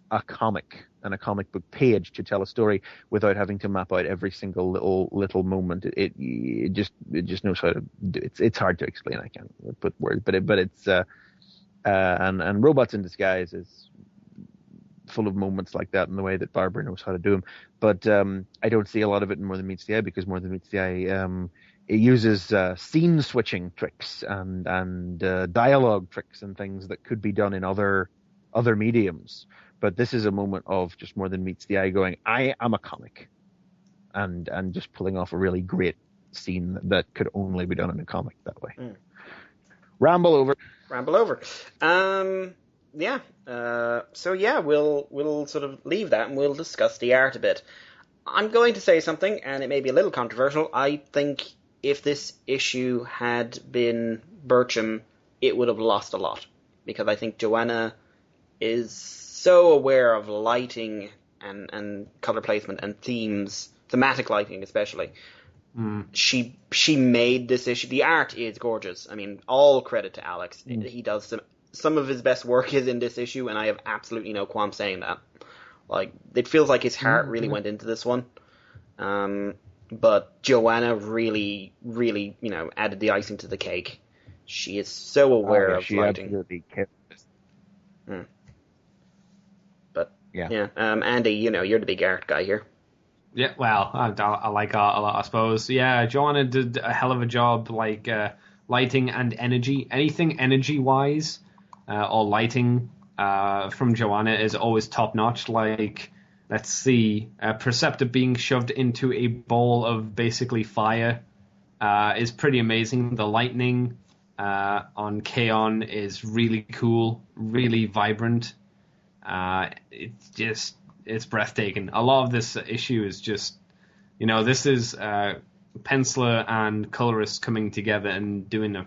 a comic and a comic book page to tell a story without having to map out every single little moment. It just knows how to do it. It's hard to explain. I can't put words, but it's and Robots in Disguise is full of moments like that in the way that Barber knows how to do them. But I don't see a lot of it in More Than Meets the Eye, because More Than Meets the Eye it uses scene switching tricks and dialogue tricks and things that could be done in other mediums. But this is a moment of just More Than Meets the Eye going, I am a comic, and just pulling off a really great scene that could only be done in a comic that way. Ramble over. Yeah. So yeah, we'll sort of leave that and we'll discuss the art a bit. I'm going to say something, and it may be a little controversial. I think if this issue had been Burcham, it would have lost a lot, because I think Joanna is so aware of lighting and color placement and themes, thematic lighting especially. She made this issue. The art is gorgeous. I mean, all credit to Alex. He does some of his best work is in this issue, and I have absolutely no qualm saying that. Like, it feels like his heart really went into this one. But Joanna really, really, added the icing to the cake. She is so aware of lighting. Absolutely kept this. But yeah. Andy, you're the big art guy here. Yeah, well, I like art a lot, I suppose. Yeah, Joanna did a hell of a job, like lighting and energy. Anything energy-wise or lighting from Joanna is always top-notch. Like, let's see, Perceptor being shoved into a ball of basically fire is pretty amazing. The lightning on K-On! Is really cool, really vibrant. It's breathtaking. A lot of this issue is just, this is penciler and colorist coming together and doing an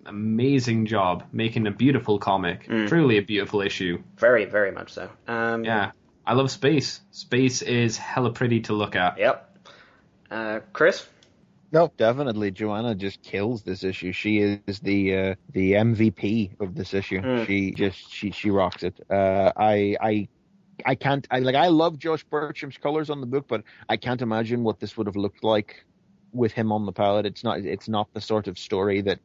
amazing job, making a beautiful comic. Truly a beautiful issue. Very, very much so. Yeah. I love space. Space is hella pretty to look at. Yep. Chris? No, definitely. Joanna just kills this issue. She is the MVP of this issue. She rocks it. I love Josh Burcham's colors on the book, but I can't imagine what this would have looked like with him on the palette. It's not the sort of story that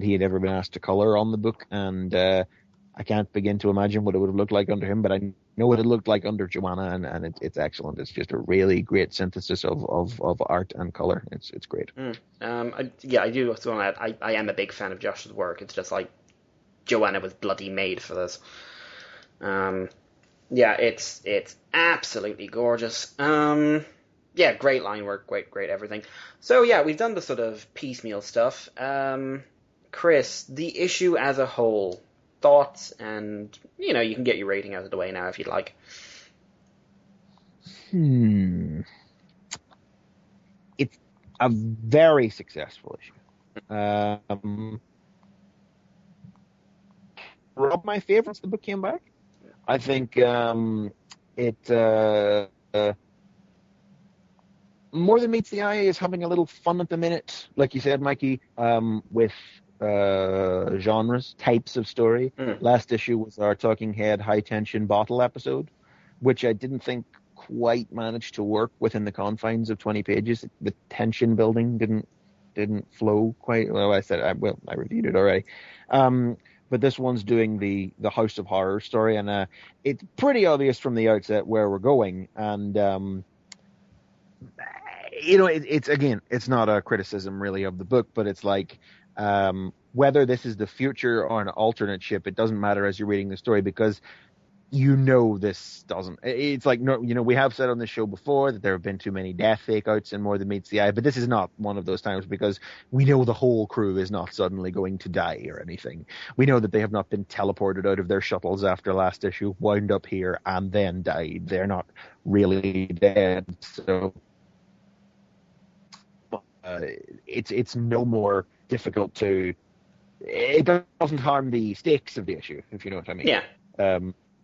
he had ever been asked to color on the book, and I can't begin to imagine what it would have looked like under him, but I know what it looked like under Joanna, and it's excellent. It's just a really great synthesis of art and color. It's great. I do also want to add, I am a big fan of Josh's work. It's just like Joanna was bloody made for this. It's absolutely gorgeous. Great line work, great everything. So yeah, we've done the sort of piecemeal stuff. Chris, the issue as a whole, thoughts, and you can get your rating out of the way now if you'd like. a very successful issue. Probably my favorite since the book came back. I think More Than Meets the Eye is having a little fun at the minute, like you said, Mikey, with genres, types of story. Last issue was our Talking Head High Tension Bottle episode, which I didn't think quite managed to work within the confines of 20 pages. The tension building didn't flow quite well. I reviewed it already. But this one's doing the House of Horror story, and it's pretty obvious from the outset where we're going. And it's not a criticism really of the book, but it's like whether this is the future or an alternate ship, it doesn't matter as you're reading the story, because this doesn't. It's like, no, we have said on this show before that there have been too many death fake-outs in More Than Meets the Eye, but this is not one of those times, because we know the whole crew is not suddenly going to die or anything. We know that they have not been teleported out of their shuttles after last issue, wound up here, and then died. They're not really dead, so it's no more difficult to. It doesn't harm the stakes of the issue, if you know what I mean. Yeah.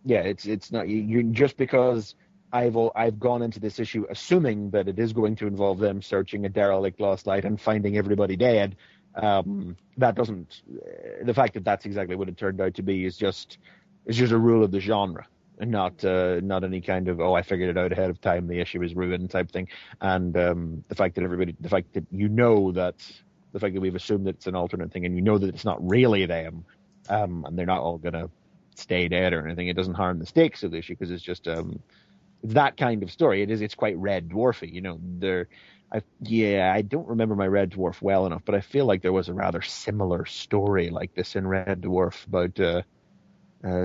It's not you just because I've gone into this issue assuming that it is going to involve them searching a derelict lost light and finding everybody dead. That doesn't. The fact that that's exactly what it turned out to be is just a rule of the genre, and not any kind of I figured it out ahead of time, the issue is ruined type thing. And the fact that we've assumed that it's an alternate thing, and that it's not really them, and they're not all gonna stay dead or anything, it doesn't harm the stakes of the issue, because it's just that kind of story. It's quite Red Dwarfy, I don't remember my Red Dwarf well enough, but I feel like there was a rather similar story like this in Red Dwarf about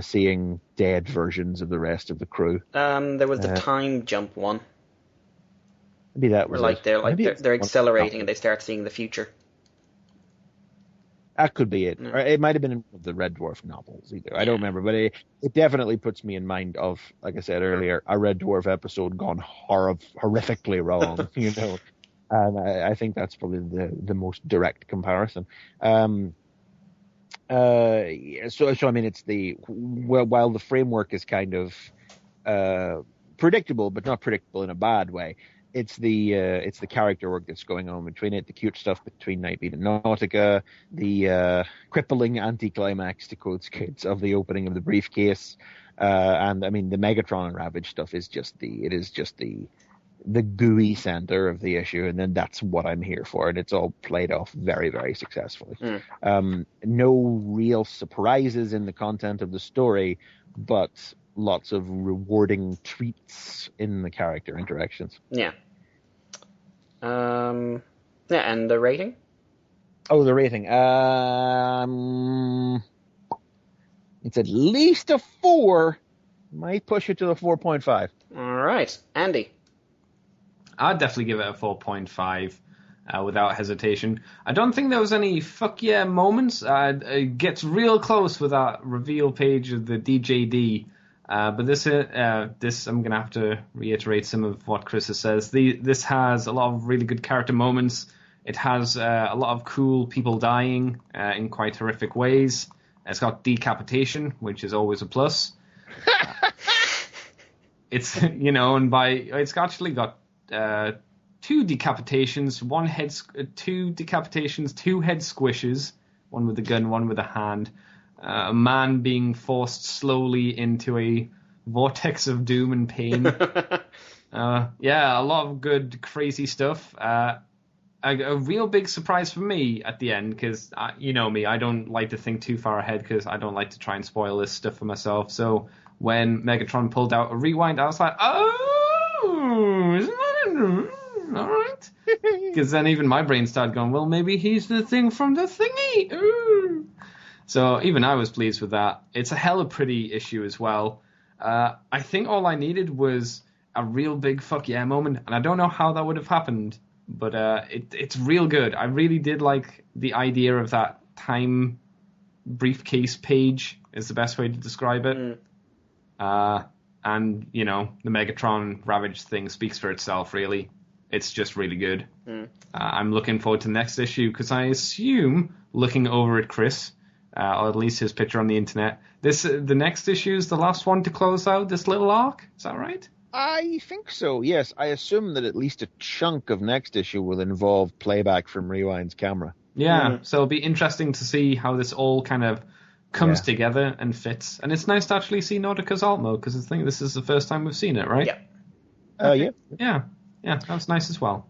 seeing dead versions of the rest of the crew. There was the time jump one. Maybe that was they're accelerating and they start seeing the future. That could be it. Or it might have been in the Red Dwarf novels either. I don't remember, but it definitely puts me in mind of, like I said earlier, a Red Dwarf episode gone horrifically wrong, And I think that's probably the most direct comparison. So I mean, it's while the framework is kind of predictable, but not predictable in a bad way. It's the character work that's going on between it, the cute stuff between Nightbeat and Nautica, the crippling anticlimax, to quote Skids, of the opening of the briefcase, and I mean the Megatron and Ravage stuff is just the gooey center of the issue, and then that's what I'm here for, and it's all played off very, very successfully. No real surprises in the content of the story, but lots of rewarding treats in the character interactions. Yeah. And the rating? Oh, the rating. It's at least a 4. Might push it to the 4.5. All right. Andy? I'd definitely give it a 4.5 without hesitation. I don't think there was any fuck yeah moments. It gets real close with that reveal page of the DJD. But this I'm going to have to reiterate some of what Chris says. This has a lot of really good character moments. It has a lot of cool people dying in quite horrific ways. It's got decapitation, which is always a plus. It's it's actually got 2 decapitations, 2 decapitations, 2 head squishes, one with a gun, one with a hand. A man being forced slowly into a vortex of doom and pain. A lot of good, crazy stuff. A real big surprise for me at the end, because you know me, I don't like to think too far ahead, because I don't like to try and spoil this stuff for myself. So when Megatron pulled out a rewind, I was like, oh, isn't that all right? Because then even my brain started going, well, maybe he's the thing from the thingy. Ooh. So even I was pleased with that. It's a hella pretty issue as well. I think all I needed was a real big fuck yeah moment, and I don't know how that would have happened, but it's real good. I really did like the idea of that time briefcase page, is the best way to describe it. And, the Megatron Ravage thing speaks for itself, really. it's just really good. I'm looking forward to the next issue because I assume, looking over at Chris, or at least his picture on the internet, the next issue is the last one to close out this little arc. Is that right? I think so, yes. I assume that at least a chunk of next issue will involve playback from Rewind's camera. Yeah, so it'll be interesting to see how this all kind of comes together and fits. And it's nice to actually see Nautica's alt mode, because I think this is the first time we've seen it, right? Yeah. Yeah, that's nice as well.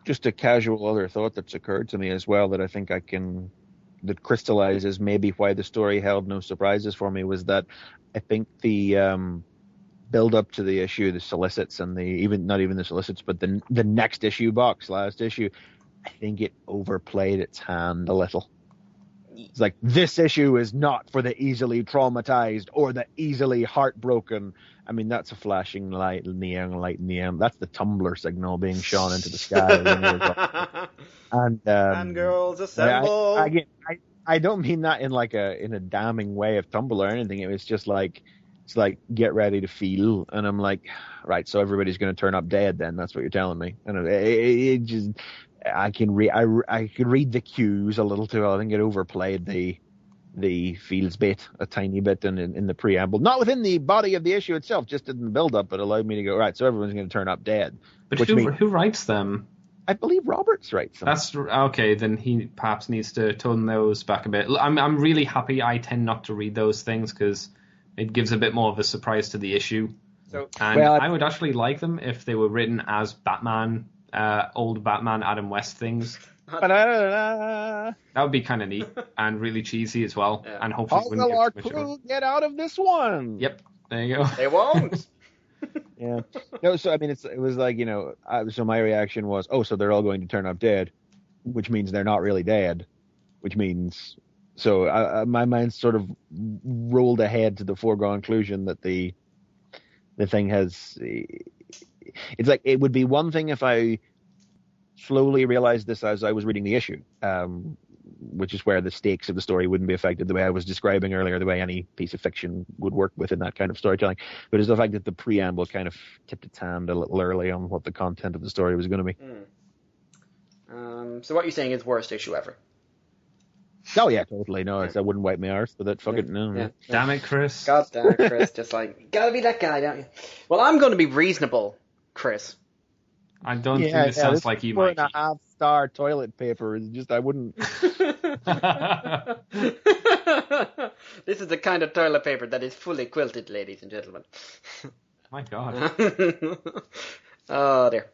Just a casual other thought that's occurred to me as well that I think that crystallizes maybe why the story held no surprises for me was that I think the build up to the issue, the solicits and not even the solicits, but the next issue box, last issue, I think it overplayed its hand a little. It's like, this issue is not for the easily traumatized or the easily heartbroken. I mean, that's a flashing light in the end. That's the Tumblr signal being shone into the sky. And girls assemble. I don't mean that in a damning way of Tumblr or anything. It was just like, it's like, get ready to feel. And I'm like, right, so everybody's going to turn up dead then. That's what you're telling me. And it just, I could read the cues a little too well. I think it overplayed the feels bit a tiny bit in the preamble. Not within the body of the issue itself, just in the build-up, but allowed me to go, right, so everyone's going to turn up dead. But who writes them? I believe Roberts writes them. That's okay. Then he perhaps needs to tone those back a bit. I'm really happy. I tend not to read those things because it gives a bit more of a surprise to the issue. I would actually like them if they were written as Batman, old Batman Adam West things. That would be kind of neat and really cheesy as well. Yeah. And hopefully how will our crew get out of this one? Yep, there you go. They won't. Yeah. No, so I mean, it was like, so my reaction was, oh, so they're all going to turn up dead, which means they're not really dead, which means, so my mind sort of rolled ahead to the foregone conclusion that the thing has, it's like, it would be one thing if I slowly realized this as I was reading the issue, which is where the stakes of the story wouldn't be affected the way I was describing earlier, the way any piece of fiction would work within that kind of storytelling. But it's the fact that the preamble kind of tipped its hand a little early on what the content of the story was going to be. So what you're saying is worst issue ever? Oh yeah, totally. No, I wouldn't wipe my arse with it. Fuck it, no. Yeah. Damn it, Chris. God damn it, Chris. Just like, gotta be that guy, don't you? Well, I'm going to be reasonable, Chris. I don't think it sounds like you, Mikey. 4.5-star toilet paper is just, I wouldn't. This is the kind of toilet paper that is fully quilted, ladies and gentlemen. My God. Oh dear.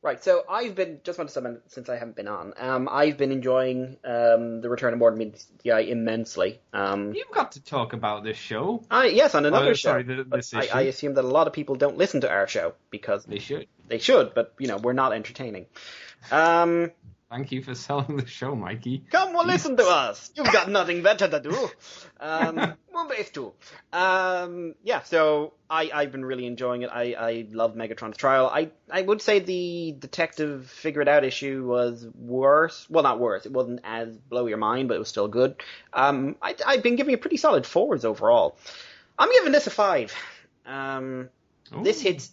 Right, so I've been, just want to say, since I haven't been on, I've been enjoying the return of Morden Meets the Eye immensely. You've got to talk about this show. Yes, on another show. Sorry, this issue. I assume that a lot of people don't listen to our show because they should. They should, but we're not entertaining. Thank you for selling the show, Mikey. Come listen to us. You've got nothing better to do. Moonbase 2. Yeah, so I've been really enjoying it. I love Megatron's trial. I would say the Detective Figure It Out issue was worse. Well, not worse. It wasn't as blow your mind, but it was still good. I've been giving it pretty solid 4s overall. I'm giving this a 5. This hits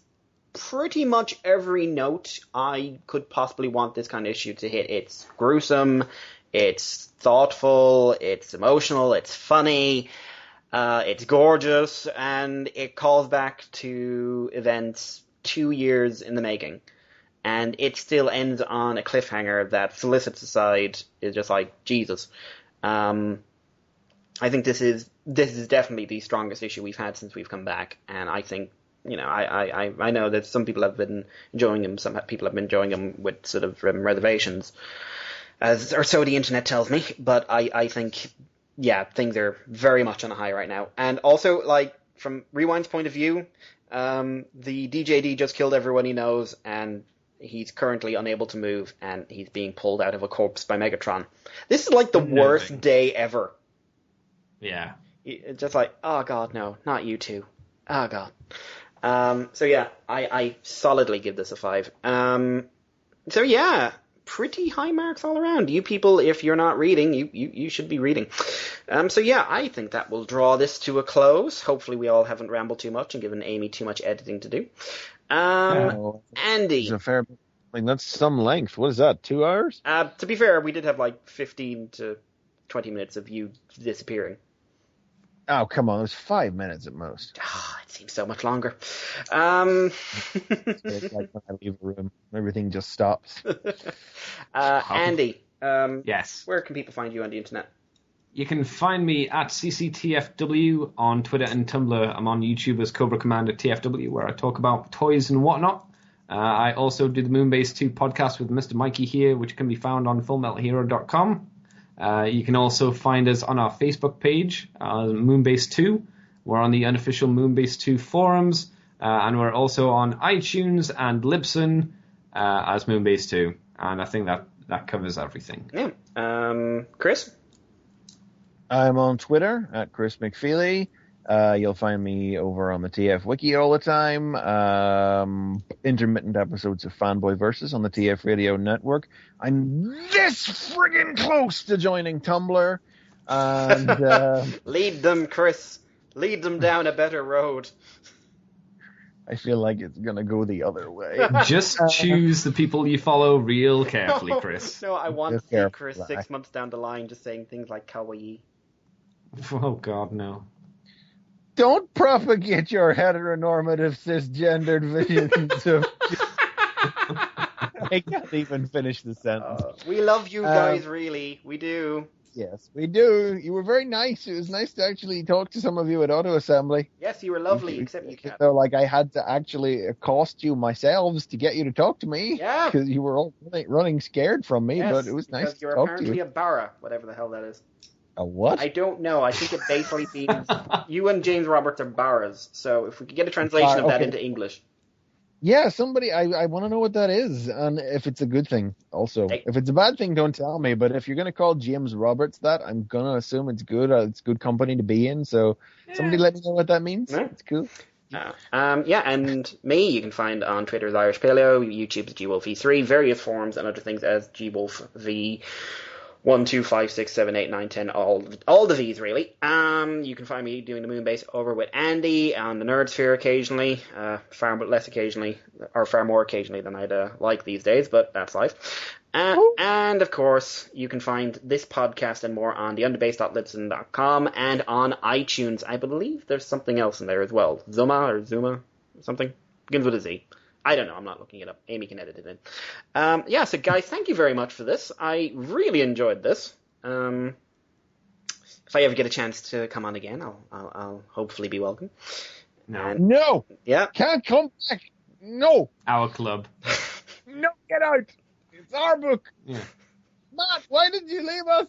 pretty much every note I could possibly want this kind of issue to hit. It's gruesome, it's thoughtful, it's emotional, it's funny, it's gorgeous, and it calls back to events 2 years in the making. And it still ends on a cliffhanger that, solicits aside, is just like, Jesus. I think this is definitely the strongest issue we've had since we've come back, and I think, I know that some people have been enjoying them, some people have been enjoying them with sort of reservations, or so the internet tells me, but I think, things are very much on a high right now. And also, from Rewind's point of view, the DJD just killed everyone he knows, and he's currently unable to move, and he's being pulled out of a corpse by Megatron. This is like the worst day ever. Yeah. It's just like, oh god, no, not you two. Oh god. I solidly give this a 5. Pretty high marks all around. You people, if you're not reading, you should be reading. I think that will draw this to a close. Hopefully we all haven't rambled too much and given Amy too much editing to do. Andy. It's a fair. Like, that's some length. What is that? 2 hours? To be fair, we did have like 15 to 20 minutes of you disappearing. Oh, come on. It was 5 minutes at most. Oh, it seems so much longer. It's like when I leave a room, everything just stops. Andy. Yes. Where can people find you on the internet? You can find me at CCTFW on Twitter and Tumblr. I'm on YouTube as Cobra Commander TFW, where I talk about toys and whatnot. I also do the Moonbase 2 podcast with Mr. Mikey here, which can be found on FullMetalHero.com. You can also find us on our Facebook page, Moonbase 2. We're on the unofficial Moonbase 2 forums, and we're also on iTunes and Libsyn as Moonbase 2. And I think that covers everything. Yeah. Chris? I'm on Twitter at Chris McFeely. You'll find me over on the TF Wiki all the time. Intermittent episodes of Fanboy Versus on the TF Radio Network. I'm this friggin' close to joining Tumblr. And Lead them, Chris. Lead them down a better road. I feel like it's going to go the other way. Just choose the people you follow real carefully, Chris. No, I want Just to see careful, Chris right. 6 months down the line just saying things like kawaii. Oh, God, no. Don't propagate your heteronormative cisgendered visions of... I can't even finish the sentence. We love you guys, really. We do. Yes, we do. You were very nice. It was nice to actually talk to some of you at Auto Assembly. Yes, you were lovely, except you can't. So, like, I had to actually accost you myself to get you to talk to me. Yeah. Because you were all running scared from me, Yes, but it was nice because to you're talk to apparently you. a Barra, whatever the hell that is. A what? I don't know. I think it basically means you and James Roberts are Barras. So if we could get a translation of that okay. into English. Yeah, somebody, I want to know what that is, and if it's a good thing, also. Hey. If it's a bad thing, don't tell me, but if you're going to call James Roberts that, I'm going to assume it's good. It's good company to be in, so somebody let me know what that means. Yeah. It's cool. And me, you can find on Twitter as Irish Paleo, YouTube's GWolfV3, various forums and other things as GWolfV. 1, 2, 5, 6, 7, 8, 9, 10, all the V's really. You can find me doing the Moonbase over with Andy on the Nerd Sphere occasionally, far less occasionally, or far more occasionally than I'd like these days, but that's life. And of course, you can find this podcast and more on the underbase.libsyn.com and on iTunes. I believe there's something else in there as well. Zuma or something. Begins with a Z. I don't know, I'm not looking it up. Amy can edit it in. So guys, thank you very much for this. I really enjoyed this. If I ever get a chance to come on again, I'll hopefully be welcome. No! Yeah. Can't come back! No! Our club. No, get out! It's our book! Yeah. Matt, why did you leave us?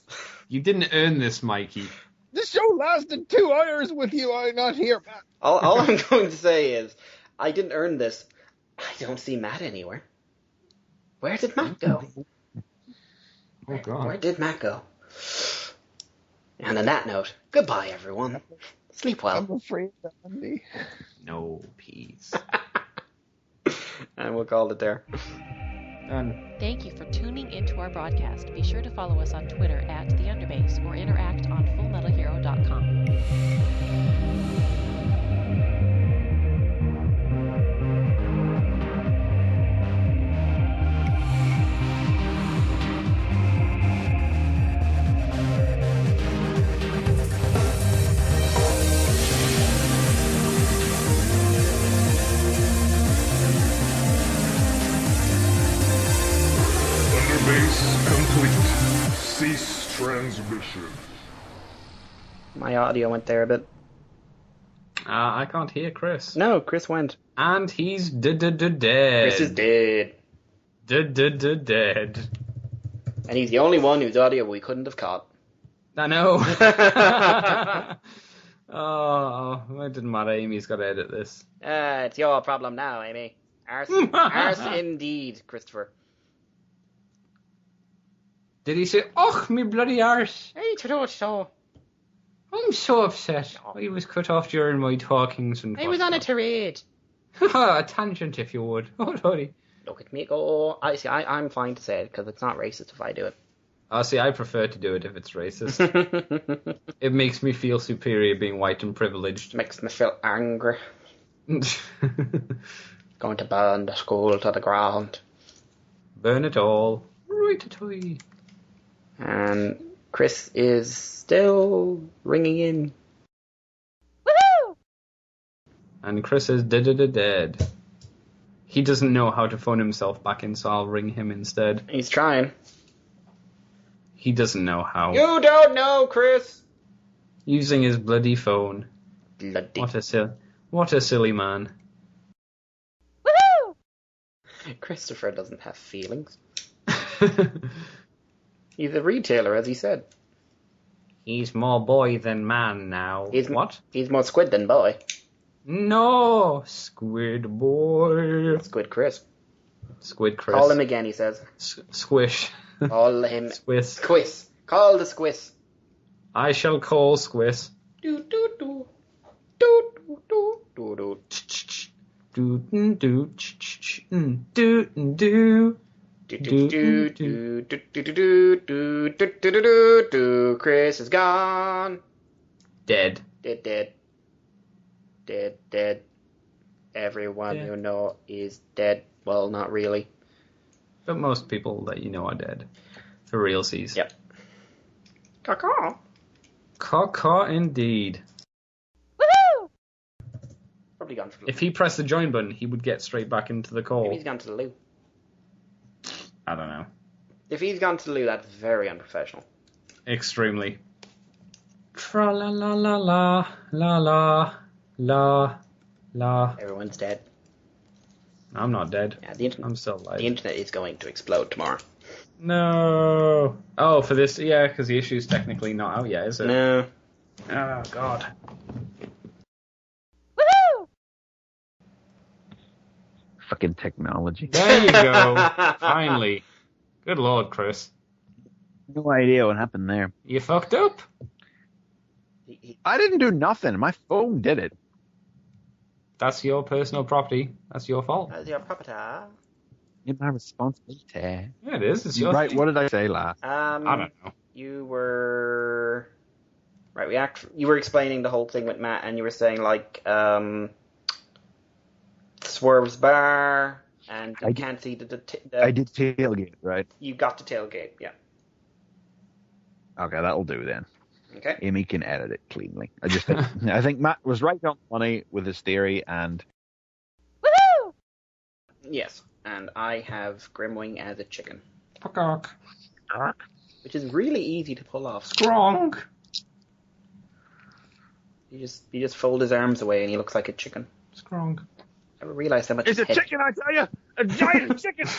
You didn't earn this, Mikey. This show lasted 2 hours with you. I'm not here, Matt. All I'm going to say is, I didn't earn this. I don't see Matt anywhere. Where did Matt go? Oh, God. Where did Matt go? And on that note, goodbye, everyone. Sleep well. I'm afraid, Andy. No peace. And we'll call it there. Done. Thank you for tuning into our broadcast. Be sure to follow us on Twitter at The Underbase or interact on FullMetalHero.com. Underbase complete. Cease transmission. My audio went there a bit. I can't hear Chris. No, Chris went. And he's dead. Chris is dead. Dead. And he's the only one whose audio we couldn't have caught. I know. Oh, it didn't matter. Amy's got to edit this. It's your problem now, Amy. Arse indeed, Christopher. Did he say, "Och, me bloody arse"? Hey, so. I'm so upset. I was cut off during my talkings and. I was on a tirade. A tangent, if you would. Oh, sorry. Look at me go. I'm fine to say it because it's not racist if I do it. See, I prefer to do it if it's racist. It makes me feel superior being white and privileged. Makes me feel angry. Go Going to burn the school to the ground. Burn it all. Right-a-toy. And Chris is still ringing in. Woohoo! And Chris is dead. He doesn't know how to phone himself back in, so I'll ring him instead. He's trying. He doesn't know how. You don't know, Chris! Using his bloody phone. Bloody. What a silly man. Woohoo! Christopher doesn't have feelings. He's a retailer, as he said. He's more boy than man now. What? He's more squid than boy. No, Squid boy. Squid Chris. Squid Chris. Call him again, he says. Squish. Call him. Squish. Squish. Call the Squish. I shall call Squish. Do do do. Do do do. Do do. Do do do do do. Chris is gone. Dead. Dead. Everyone you know is dead. Well, not really. But most people that you know are dead. For realsies. Yep. Caw-caw. Caw-caw indeed. Woohoo! Probably gone for If he pressed the join button, he would get straight back into the call. Maybe he's gone to the loo. I don't know. If he's gone to the loo, that's very unprofessional. Extremely. Tra la la la la la la la la. Everyone's dead. I'm not dead. Yeah, the internet. I'm still alive. The internet is going to explode tomorrow. No. Oh, for this, yeah, because the issue's technically not out yet, is it? No. Oh God. Woohoo! Fucking technology. There you go. Finally. Good Lord, Chris. No idea what happened there. You fucked up. I didn't do nothing. My phone did it. That's your personal property. That's your fault. That's your property. It's my responsibility. Yeah, it is. It's your Right, thing. what did I say last? I don't know. You were right. You were explaining the whole thing with Matt, and you were saying like Swerve's bar, and you can't see the I did tailgate, right? You got to tailgate, yeah. Okay, that'll do then. Okay. Amy can edit it cleanly. I think Matt was right on the money with his theory, and Woohoo! Yes, and I have Grimwing as a chicken, Fuck. which is really easy to pull off. Strong. You just fold his arms away, and he looks like a chicken. Strong. I never realized how much. it's a chicken, I tell you, a giant chicken.